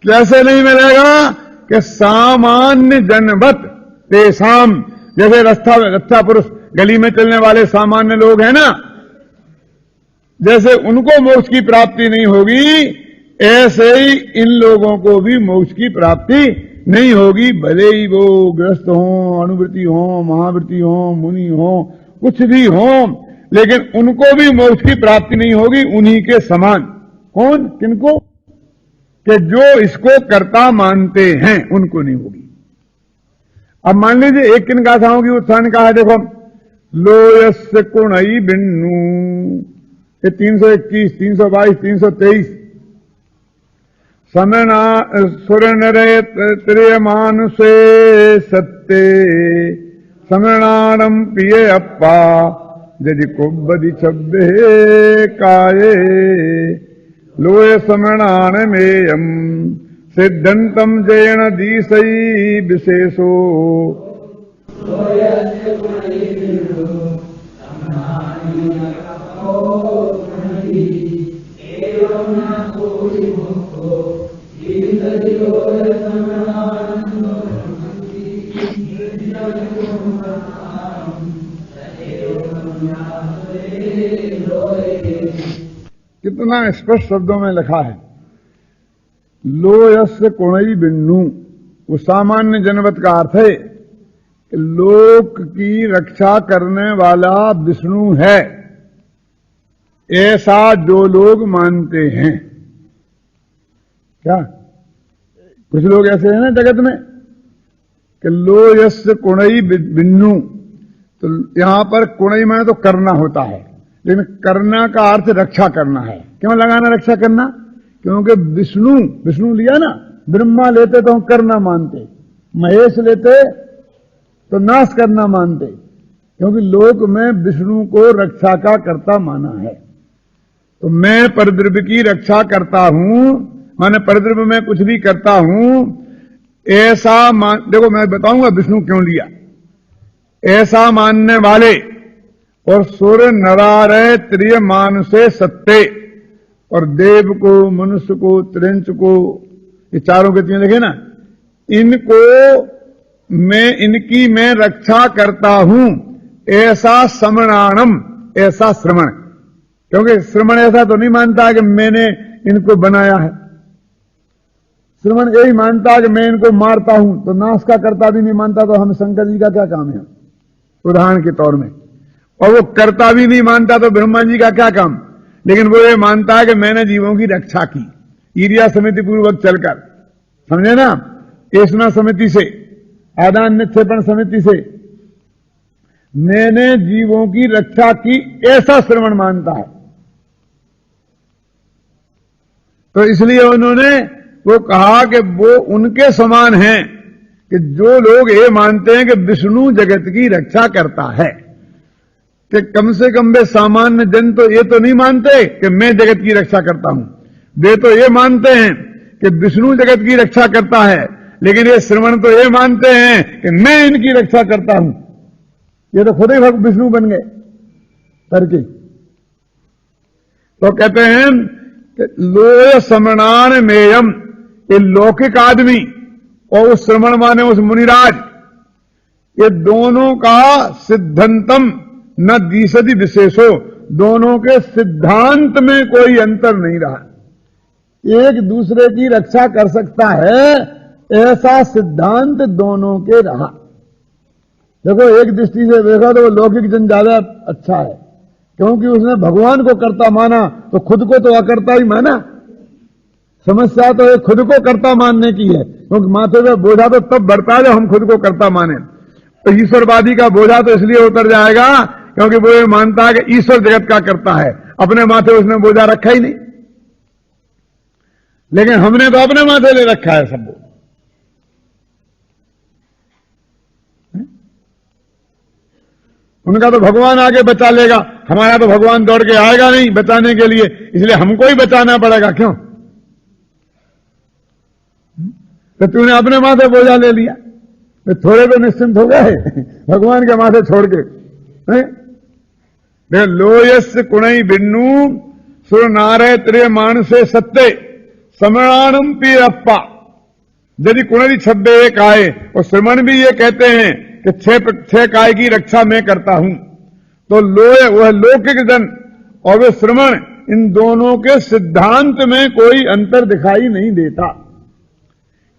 Speaker 1: कैसे नहीं मिलेगा? कि सामान्य जनवत तेसाम, जैसे रस्ता पुरुष गली में चलने वाले सामान्य लोग हैं ना, जैसे उनको मोक्ष की प्राप्ति नहीं होगी, ऐसे ही इन लोगों को भी मोक्ष की प्राप्ति नहीं होगी। भले ही वो ग्रस्त हो, अनुवृत्ति हो, महावृत्ति हो, मुनि हो, कुछ भी हो, लेकिन उनको भी मोक्ष की प्राप्ति नहीं होगी उन्हीं के समान। कौन? किनको? कि जो इसको कर्ता मानते हैं उनको नहीं होगी। अब मान लीजिए एक किन गाथाओं की उत्थान कहा है, देखो, लोयस्य कुणई बिन्नु, ये 321, 322, 323। समना सुर नरे त्रियमानुषे सत्ते समणाणम पिये अप्पा यदि कुब्बदि छब्बे काये लोय समणाणमेयम सिद्धंतम जयण दीसई विशेषो कितना स्पष्ट शब्दों में लिखा है। लोयस्य कुणई बिन्नु, वो सामान्य जनवत का अर्थ है कि लोक की रक्षा करने वाला विष्णु है, ऐसा जो लोग मानते हैं। क्या कुछ लोग ऐसे हैं ना जगत में कि लोयस्य कुणई बिन्नु, तो यहां पर कुणई में तो करना होता है, लेकिन करना का अर्थ रक्षा करना है। क्यों लगाना रक्षा करना? क्योंकि विष्णु लिया ना, ब्रह्मा लेते तो हम करना मानते, महेश लेते तो नाश करना मानते, क्योंकि लोक में विष्णु को रक्षा का कर्ता माना है। तो मैं परद्रव्य की रक्षा करता हूं, माने परद्रव्य में कुछ भी करता हूं, ऐसा देखो मैं बताऊंगा विष्णु क्यों लिया। ऐसा मानने वाले और सुर नरारय त्रिय मानुषे सत्ते, और देव को, मनुष्य को, त्रिंच को, ये चारों के तीन लिखे ना, इनको इनकी मैं रक्षा करता हूं, ऐसा समणाणम, ऐसा श्रवण। क्योंकि श्रवण ऐसा तो नहीं मानता कि मैंने इनको बनाया है, श्रवण यही मानता कि मैं इनको मारता हूं, तो नाश का कर्ता भी नहीं मानता, तो हम शंकर जी का क्या काम है उदाहरण के तौर में। और वो कर्ता भी नहीं मानता तो ब्रह्मा जी का क्या काम। लेकिन वो ये मानता है कि मैंने जीवों की रक्षा की, ईर्या समिति पूर्वक चलकर, समझे ना, एसना समिति से, आदान निक्षेपण समिति से मैंने जीवों की रक्षा की, ऐसा श्रवण मानता है। तो इसलिए उन्होंने वो कहा कि वो उनके समान हैं कि जो लोग ये मानते हैं कि विष्णु जगत की रक्षा करता है, कि कम से कम वे सामान्य जन तो ये तो नहीं मानते कि मैं जगत की रक्षा करता हूं, वे तो ये मानते हैं कि विष्णु जगत की रक्षा करता है, लेकिन ये श्रवण तो ये मानते हैं कि मैं इनकी रक्षा करता हूं। ये तो खुद ही विष्णु बन गए करके। तो कहते हैं कि लोय समणान मेयम, ये लौकिक आदमी और उस श्रवण माने उस मुनिराज, ये दोनों का सिद्धांतम न दीसदी विशेषो, दोनों के सिद्धांत में कोई अंतर नहीं रहा। एक दूसरे की रक्षा कर सकता है ऐसा सिद्धांत दोनों के रहा। देखो एक दृष्टि से देखा तो लौकिक जन ज्यादा अच्छा है, क्योंकि उसने भगवान को कर्ता माना तो खुद को तो अकर्ता ही माना। समस्या तो खुद को कर्ता मानने की है, क्योंकि माथे पे बोझा तो तब बढ़ता है जब हम खुद को कर्ता माने। तो ईश्वरवादी का बोझा तो इसलिए उतर जाएगा क्योंकि वो ये मानता है कि ईश्वर जगत का करता है, अपने माथे उसने बोझा रखा ही नहीं। लेकिन हमने तो अपने माथे ले रखा है सब। उनका तो भगवान आगे बचा लेगा, हमारा तो भगवान दौड़ के आएगा नहीं बचाने के लिए, इसलिए हमको ही बचाना पड़ेगा। क्यों? तो तूने अपने माथे बोझा ले लिया, तो थोड़े तो निश्चिंत हो गए भगवान के माथे छोड़ के। लोयस्य कुणई बिन्नु सुर नारे त्रिय मानसे सत्ते समणाणम पीरप्पा यदि कुणरी छब्बे एक आए। और श्रमण भी ये कहते हैं कि छह काय की रक्षा मैं करता हूं, तो वह लौकिक जन और वे श्रवण, इन दोनों के सिद्धांत में कोई अंतर दिखाई नहीं देता।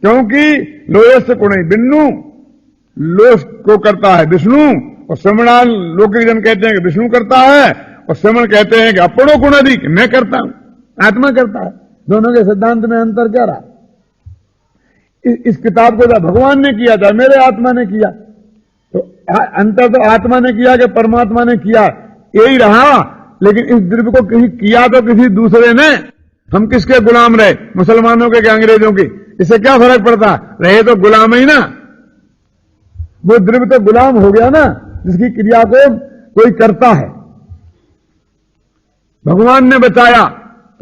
Speaker 1: क्योंकि लोहे से को नहीं, बिन्नू लोह को करता है विष्णु, और श्रवणाल लौकिक जन कहते हैं कि विष्णु करता है, और श्रवण कहते हैं कि अपनों को नदी मैं करता हूं, आत्मा करता है। दोनों के सिद्धांत में अंतर क्या रहा? इस किताब को भगवान ने किया था, मेरे आत्मा ने किया, तो अंतर तो आत्मा ने किया कि परमात्मा ने किया, यही रहा। लेकिन इस द्रव्य को किसी किया तो किसी दूसरे ने। हम किसके गुलाम रहे? मुसलमानों के क्या अंग्रेजों के? इससे क्या फर्क पड़ता? रहे तो गुलाम ही ना। वो द्रव्य तो गुलाम हो गया ना, जिसकी क्रिया को कोई करता है। भगवान ने बचाया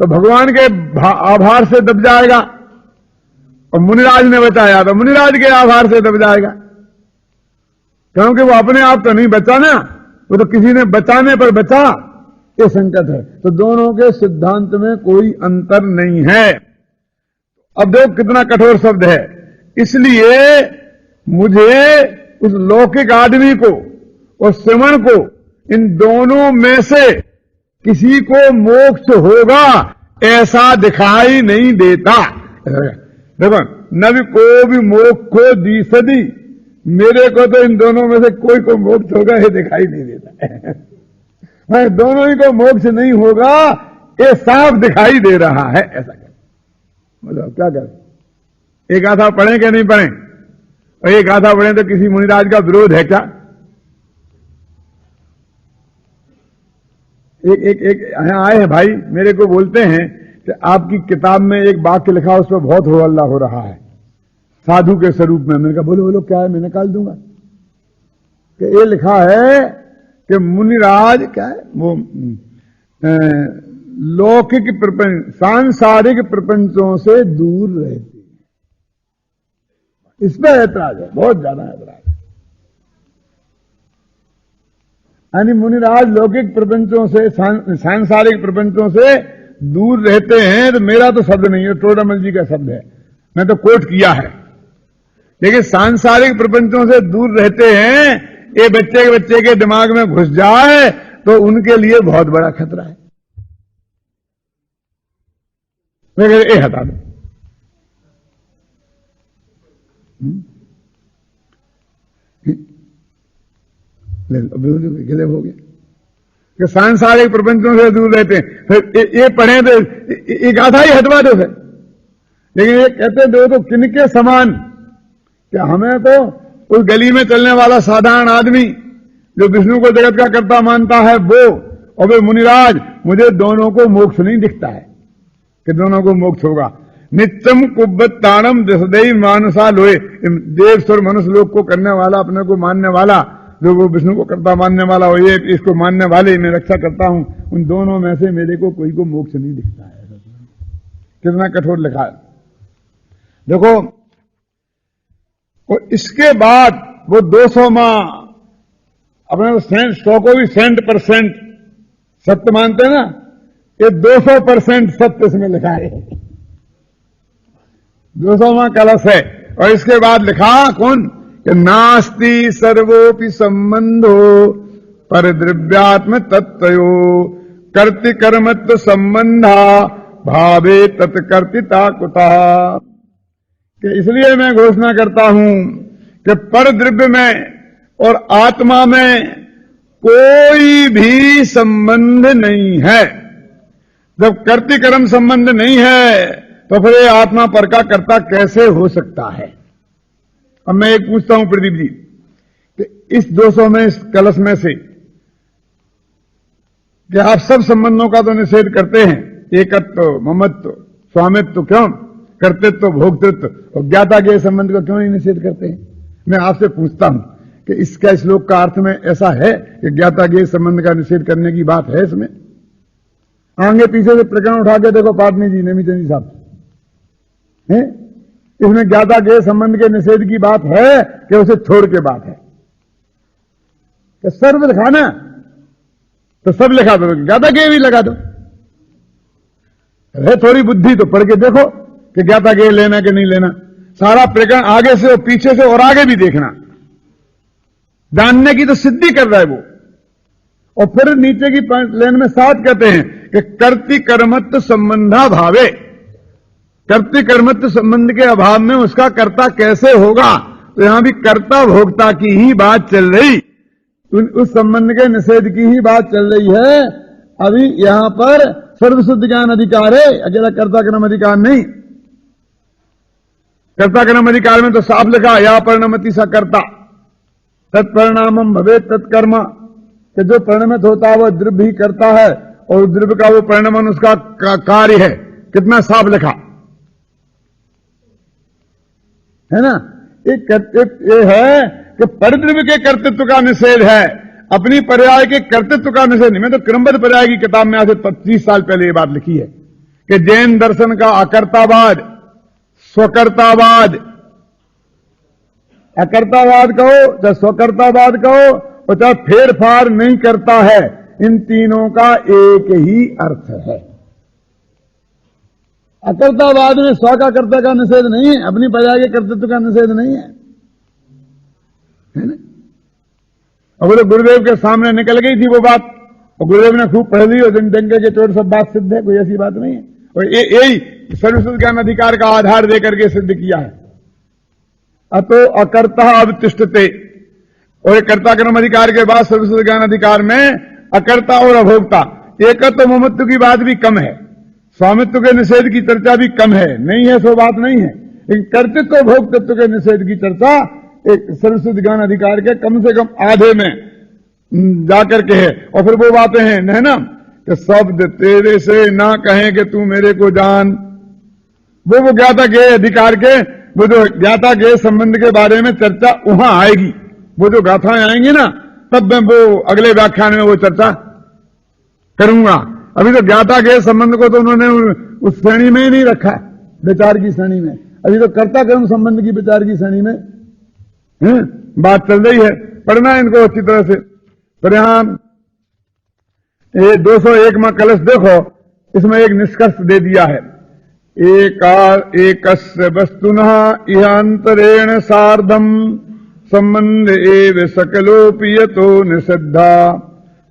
Speaker 1: तो भगवान के आभार से दब जाएगा, और मुनिराज ने बचाया तो मुनिराज के आभार से दब जाएगा, क्योंकि वो अपने आप तो नहीं बचा ना, वो तो किसी ने बचाने पर बचा। ये संकट है। तो दोनों के सिद्धांत में कोई अंतर नहीं है। अब देखो कितना कठोर शब्द है। इसलिए मुझे उस लौकिक आदमी को और श्रवण को, इन दोनों में से किसी को मोक्ष होगा ऐसा दिखाई नहीं देता। देखो, नबी को भी मोक्ष को दी सदी, मेरे को तो इन दोनों में से कोई को मोक्ष होगा ये दिखाई नहीं देता। मैं दोनों ही को मोक्ष नहीं होगा ये साफ दिखाई दे रहा है। ऐसा कर मतलब क्या करें? एक गाथा पढ़ें क्या नहीं पढ़ें? और एक गाथा पढ़ें तो किसी मुनिराज का विरोध है क्या? एक यहां आए हैं भाई, मेरे को बोलते हैं कि आपकी किताब में एक वाक्य लिखा, उस पर बहुत हो हल्ला हो रहा है साधु के स्वरूप में। मैंने कहा बोलो बोलो क्या है, मैं निकाल दूंगा। कि ये लिखा है कि मुनिराज क्या है वो, लौकिक प्रपंच, सांसारिक प्रपंचों से दूर रहते हैं। इस पर ऐतराज है, बहुत ज्यादा ऐतराज है। यानी मुनिराज लौकिक प्रपंचों से, सांसारिक प्रपंचों से दूर रहते हैं। तो मेरा तो शब्द नहीं है, टोडामल जी का शब्द है, मैं तो कोट किया है। लेकिन सांसारिक प्रपंचों से दूर रहते हैं, ये बच्चे के दिमाग में घुस जाए तो उनके लिए बहुत बड़ा खतरा है। ये हटा दो। गजब हो गया कि सांसारिक प्रपंचों से दूर रहते हैं। फिर ये पढ़े तो एक आधा ही हटवा दो फिर। लेकिन ये कहते दो तो किनके समान, क्या हमें तो उस गली में चलने वाला साधारण आदमी जो विष्णु को जगत का कर्ता मानता है वो, और वे मुनिराज, मुझे दोनों को मोक्ष नहीं दिखता है कि दोनों को मोक्ष होगा। नित्यम कुब्बताणम दसदई मानसा लोहे, देव स्वर मनुष्य लोग को करने वाला, अपने को मानने वाला, जो वो विष्णु को कर्ता मानने वाला हो, ये इसको मानने वाले मैं रक्षा करता हूं, उन दोनों में से मेरे को कोई को मोक्ष नहीं दिखता है। कितना कठोर लिखा है देखो। और इसके बाद वो 200वां अपने 100 को भी 100% सत्य मानते हैं ना, ये 200% सत्य इसमें लिखा है। 200वां कलश है। और इसके बाद लिखा कौन कि नास्ति सर्वोपि संबंधो पर द्रव्यात्म तत्वयो कर्ति कर्मत्व संबंधा भावे तत्कर्तिता कुता। कि इसलिए मैं घोषणा करता हूं कि पर द्रव्य में और आत्मा में कोई भी संबंध नहीं है। जब कर्ति कर्म संबंध नहीं है तो फिर ये आत्मा पर का कर्ता कैसे हो सकता है? अब मैं एक पूछता हूं प्रदीप जी कि इस 200 में, इस कलश में से कि आप सब संबंधों का तो निषेध करते हैं, एकत्व, ममत्व, स्वामित्व, क्यों कर्तृत्व, भोक्तृत्व, और ज्ञाता के संबंध को क्यों नहीं निषेध करते हैं? मैं आपसे पूछता हूं कि इसका श्लोक का अर्थ में ऐसा है कि ज्ञाता के संबंध का निषेध करने की बात है इसमें? आगे पीछे से प्रकरण उठा के देखो, पाटनी जी, नेमीचंद जी साहब, इसमें ज्ञाता के संबंध के निषेध की बात है कि उसे छोड़ के बात है? कि सर्व लिखा ना, तो सब लिखा दो, ज्ञाता के भी लगा दो। है थोड़ी बुद्धि तो पढ़ के देखो कि ज्ञाता के लेना कि नहीं लेना। सारा प्रकरण आगे से और पीछे से और आगे भी देखना। जानने की तो सिद्धि कर रहा है वो। और फिर नीचे की लाइन में 7 कहते हैं कि कर्ति कर्मत्व संबंधा भावे, कर्ति कर्मत्व संबंध के अभाव में उसका कर्ता कैसे होगा। तो यहां भी कर्ता भोक्ता की ही बात चल रही, उस संबंध के निषेध की ही बात चल रही है। अभी यहां पर सर्वसिद्ध ज्ञान अधिकार है, अकेला कर्ता कर्म अधिकार नहीं। कर्ता कर्म अधिकार में तो साफ लिखा या परिणमति सा कर्ता तत्परिणामम भवे तत्कर्म, कि जो परिणमित होता है वह द्रव्य ही करता है और द्रव्य का वो परिणमन उसका कार्य है। कितना साफ लिखा है ना। एक ये है कि परद्रव्य के कर्तृत्व का निषेध है, अपनी पर्याय के कर्तृत्व का निषेध नहीं। मैं तो क्रमबद्ध पर्याय की किताब में आज से 25 साल पहले ये बात लिखी है कि जैन दर्शन का अकर्तावाद, स्वकर्तावाद, अकर्तावाद कहो चाहे स्वकर्तावाद कहो और चाहे फेर फार नहीं करता है, इन तीनों का एक ही अर्थ है। अकर्तावाद में स्व का कर्ता का निषेध नहीं है, अपनी पर्याय के कर्तृत्व का निषेध नहीं है ना। और बोले गुरुदेव के सामने निकल गई थी वो बात, और गुरुदेव ने खूब पढ़ ली और डंके के चोट सब बात सिद्ध है, कोई ऐसी बात नहीं है। और यही सर्वसिद्ध ज्ञान अधिकार का आधार देकर के सिद्ध किया है। अतो अकर्ता अवतिष्ठते, और कर्ता कर्म अधिकार के बाद सर्वसिद्ध ज्ञान अधिकार में अकर्ता और अभोक्ता, एकत्व ममत्व की बात भी कम है, स्वामित्व के निषेध की चर्चा भी कम है, नहीं है सो बात नहीं है। लेकिन कर्तृत्व भोक्तृत्व के निषेध की चर्चा एक सर्वसिद्ध ज्ञान अधिकार के कम से कम आधे में जाकर के है। और फिर वो बातें हैं है ना कि शब्द तेरे से ना कहें कि तू मेरे को जान, वो ज्ञाता के अधिकार के, वो जो ज्ञाता के संबंध के बारे में चर्चा वहां आएगी। वो जो गाथाएं आएंगी ना तब मैं वो अगले व्याख्यान में वो चर्चा करूंगा। अभी तो ज्ञाता के संबंध को तो उन्होंने उस श्रेणी में ही नहीं रखा, विचार की श्रेणी में। अभी तो कर्ता कर्म संबंध की विचार की श्रेणी में बात चल रही है। पढ़ना इनको अच्छी तरह से। पर यहां 201 में कलश देखो, इसमें एक निष्कर्ष दे दिया है। एकस्य वस्तुनः इहांतरेण सार्धम संबंध एव सकलोपि यतो निषिद्धा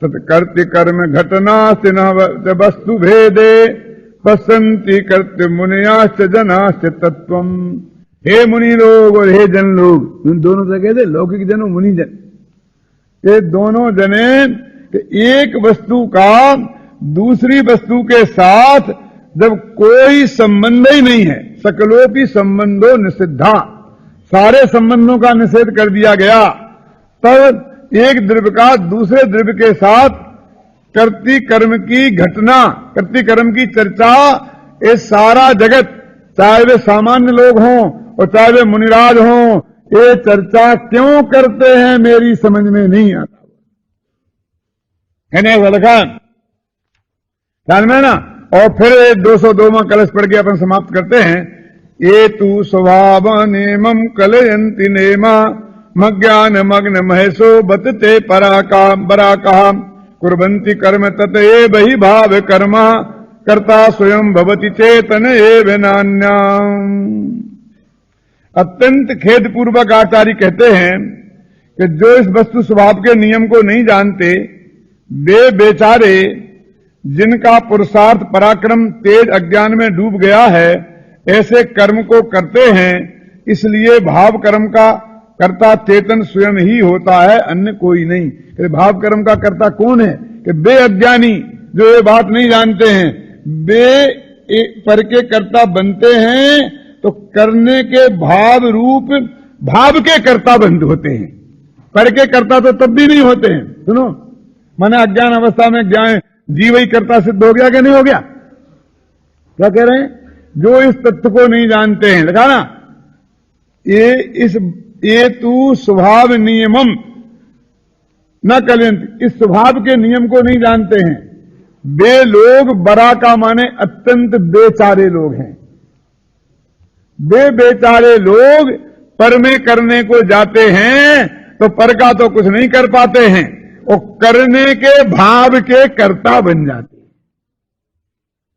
Speaker 1: तत्कर्ति कर्म घटनाश्च न वस्तु भेदे पश्यन्ति कर्तृ मुनियाश्च जनाश्च तत्वम। हे मुनि लोग और हे जन लोग, इन दोनों से कहते लौकिक जन और मुनि जन, ये दोनों जने एक वस्तु का दूसरी वस्तु के साथ जब कोई संबंध ही नहीं है, सकलोपि संबंधो निषिद्धा, सारे संबंधों का निषेध कर दिया गया, तब एक द्रव्य का दूसरे द्रव्य के साथ कर्ति कर्म की घटना, कर्ति कर्म की चर्चा, ये सारा जगत, चाहे वे सामान्य लोग हों और चाहे वे मुनिराज हों, ये चर्चा क्यों करते हैं मेरी समझ में नहीं आता है ना। ध्यान में ना। और फिर 202 में कलश पढ़ के अपन समाप्त करते हैं। ये तू स्वभाव नेमम कलयंति नेमा मज्ञान मग्न महेशो बतते पराका कुर्वन्ति कर्म ततये बहि भाव कर्मा कर्ता स्वयं भवति चेतन एव नान्याम। अत्यंत खेद पूर्वक आचार्य कहते हैं कि जो इस वस्तु स्वभाव के नियम को नहीं जानते, वे बेचारे जिनका पुरुषार्थ पराक्रम तेज अज्ञान में डूब गया है, ऐसे कर्म को करते हैं। इसलिए भाव कर्म का कर्ता चेतन स्वयं ही होता है, अन्य कोई नहीं। भाव कर्म का कर्ता कौन है कि वे अज्ञानी जो ये बात नहीं जानते हैं, वे पर के कर्ता बनते हैं तो करने के भाव रूप भाव के कर्ता बंद होते हैं, पर के कर्ता तो तब भी नहीं होते हैं। सुनो, माने अज्ञान अवस्था में ज्ञान जीव ही कर्ता सिद्ध हो गया कि नहीं हो गया? क्या कह रहे हैं? जो इस तत्व को नहीं जानते हैं, देखा ना, ये तू स्वभाव नियमम न कलयंत, इस स्वभाव के नियम को नहीं जानते हैं। वे लोग बरा का माने अत्यंत बेचारे लोग हैं। वे बेचारे लोग पर में करने को जाते हैं तो पर का तो कुछ नहीं कर पाते हैं, और करने के भाव के कर्ता बन जाते हैं,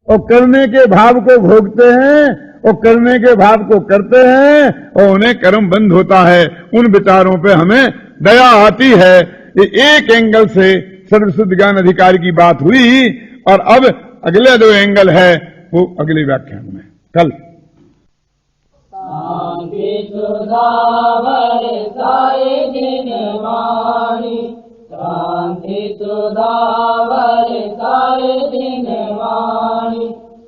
Speaker 1: और करने के भाव को भोगते हैं और करने के भाव को करते हैं और उन्हें कर्म बंद होता है। उन विचारों पे हमें दया आती है। ये एक एंगल से सर्वसिद्ध ज्ञान अधिकारी की बात हुई, और अब अगले 2 एंगल है वो अगले व्याख्यान में कल।
Speaker 2: शांति सुधा बरसाए दिन वाणी, शांति सुधा बरसाए दिन वाणी,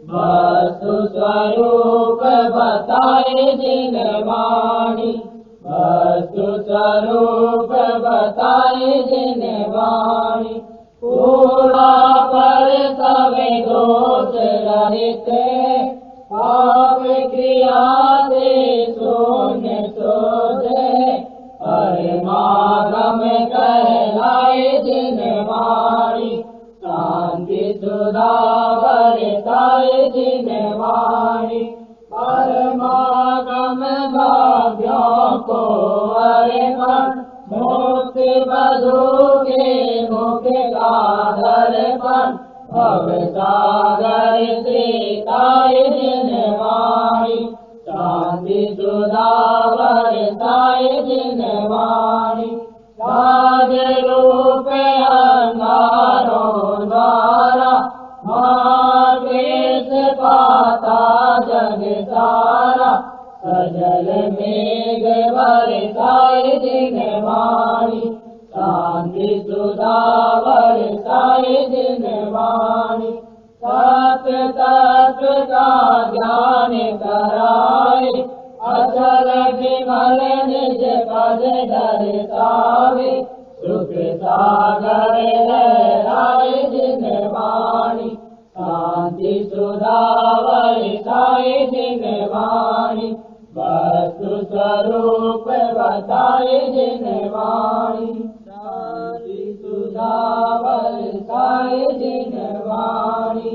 Speaker 2: वस्तु स्वरूप बताए दिन वाणी, वस्तु स्वरूप बताए दिन वाणी। पूरा पर सब दोष रहित, पाप क्रिया से शून्य सोचे, परमागम कहलाए दिन वाणी, शांति सुधा बरसाए दिन वाणी। परमागम भाग्यों को अर्पण, मुक्ति बधू के मुख का दर्पण, भव सागर से ताए दिन वाणी, शांति सुधा बरसाए दिन वाणी। राज रूप अंगारों द्वारा, महाक्लेश पाता जग सारा, सजल मेघ बरसाए दिन वाणी, शांति सुधा बरसाए दिन वाणी। सत्य तत्व का ज्ञान कराए, अचल विमल निज पद दर्शावे, सुख सागर लहराए दिन वाणी, शांति सुधा बरसाए दिन वाणी। वस्तु स्वरूप बताए दिन वाणी, शांति सुधा बरसाए दिन वाणी।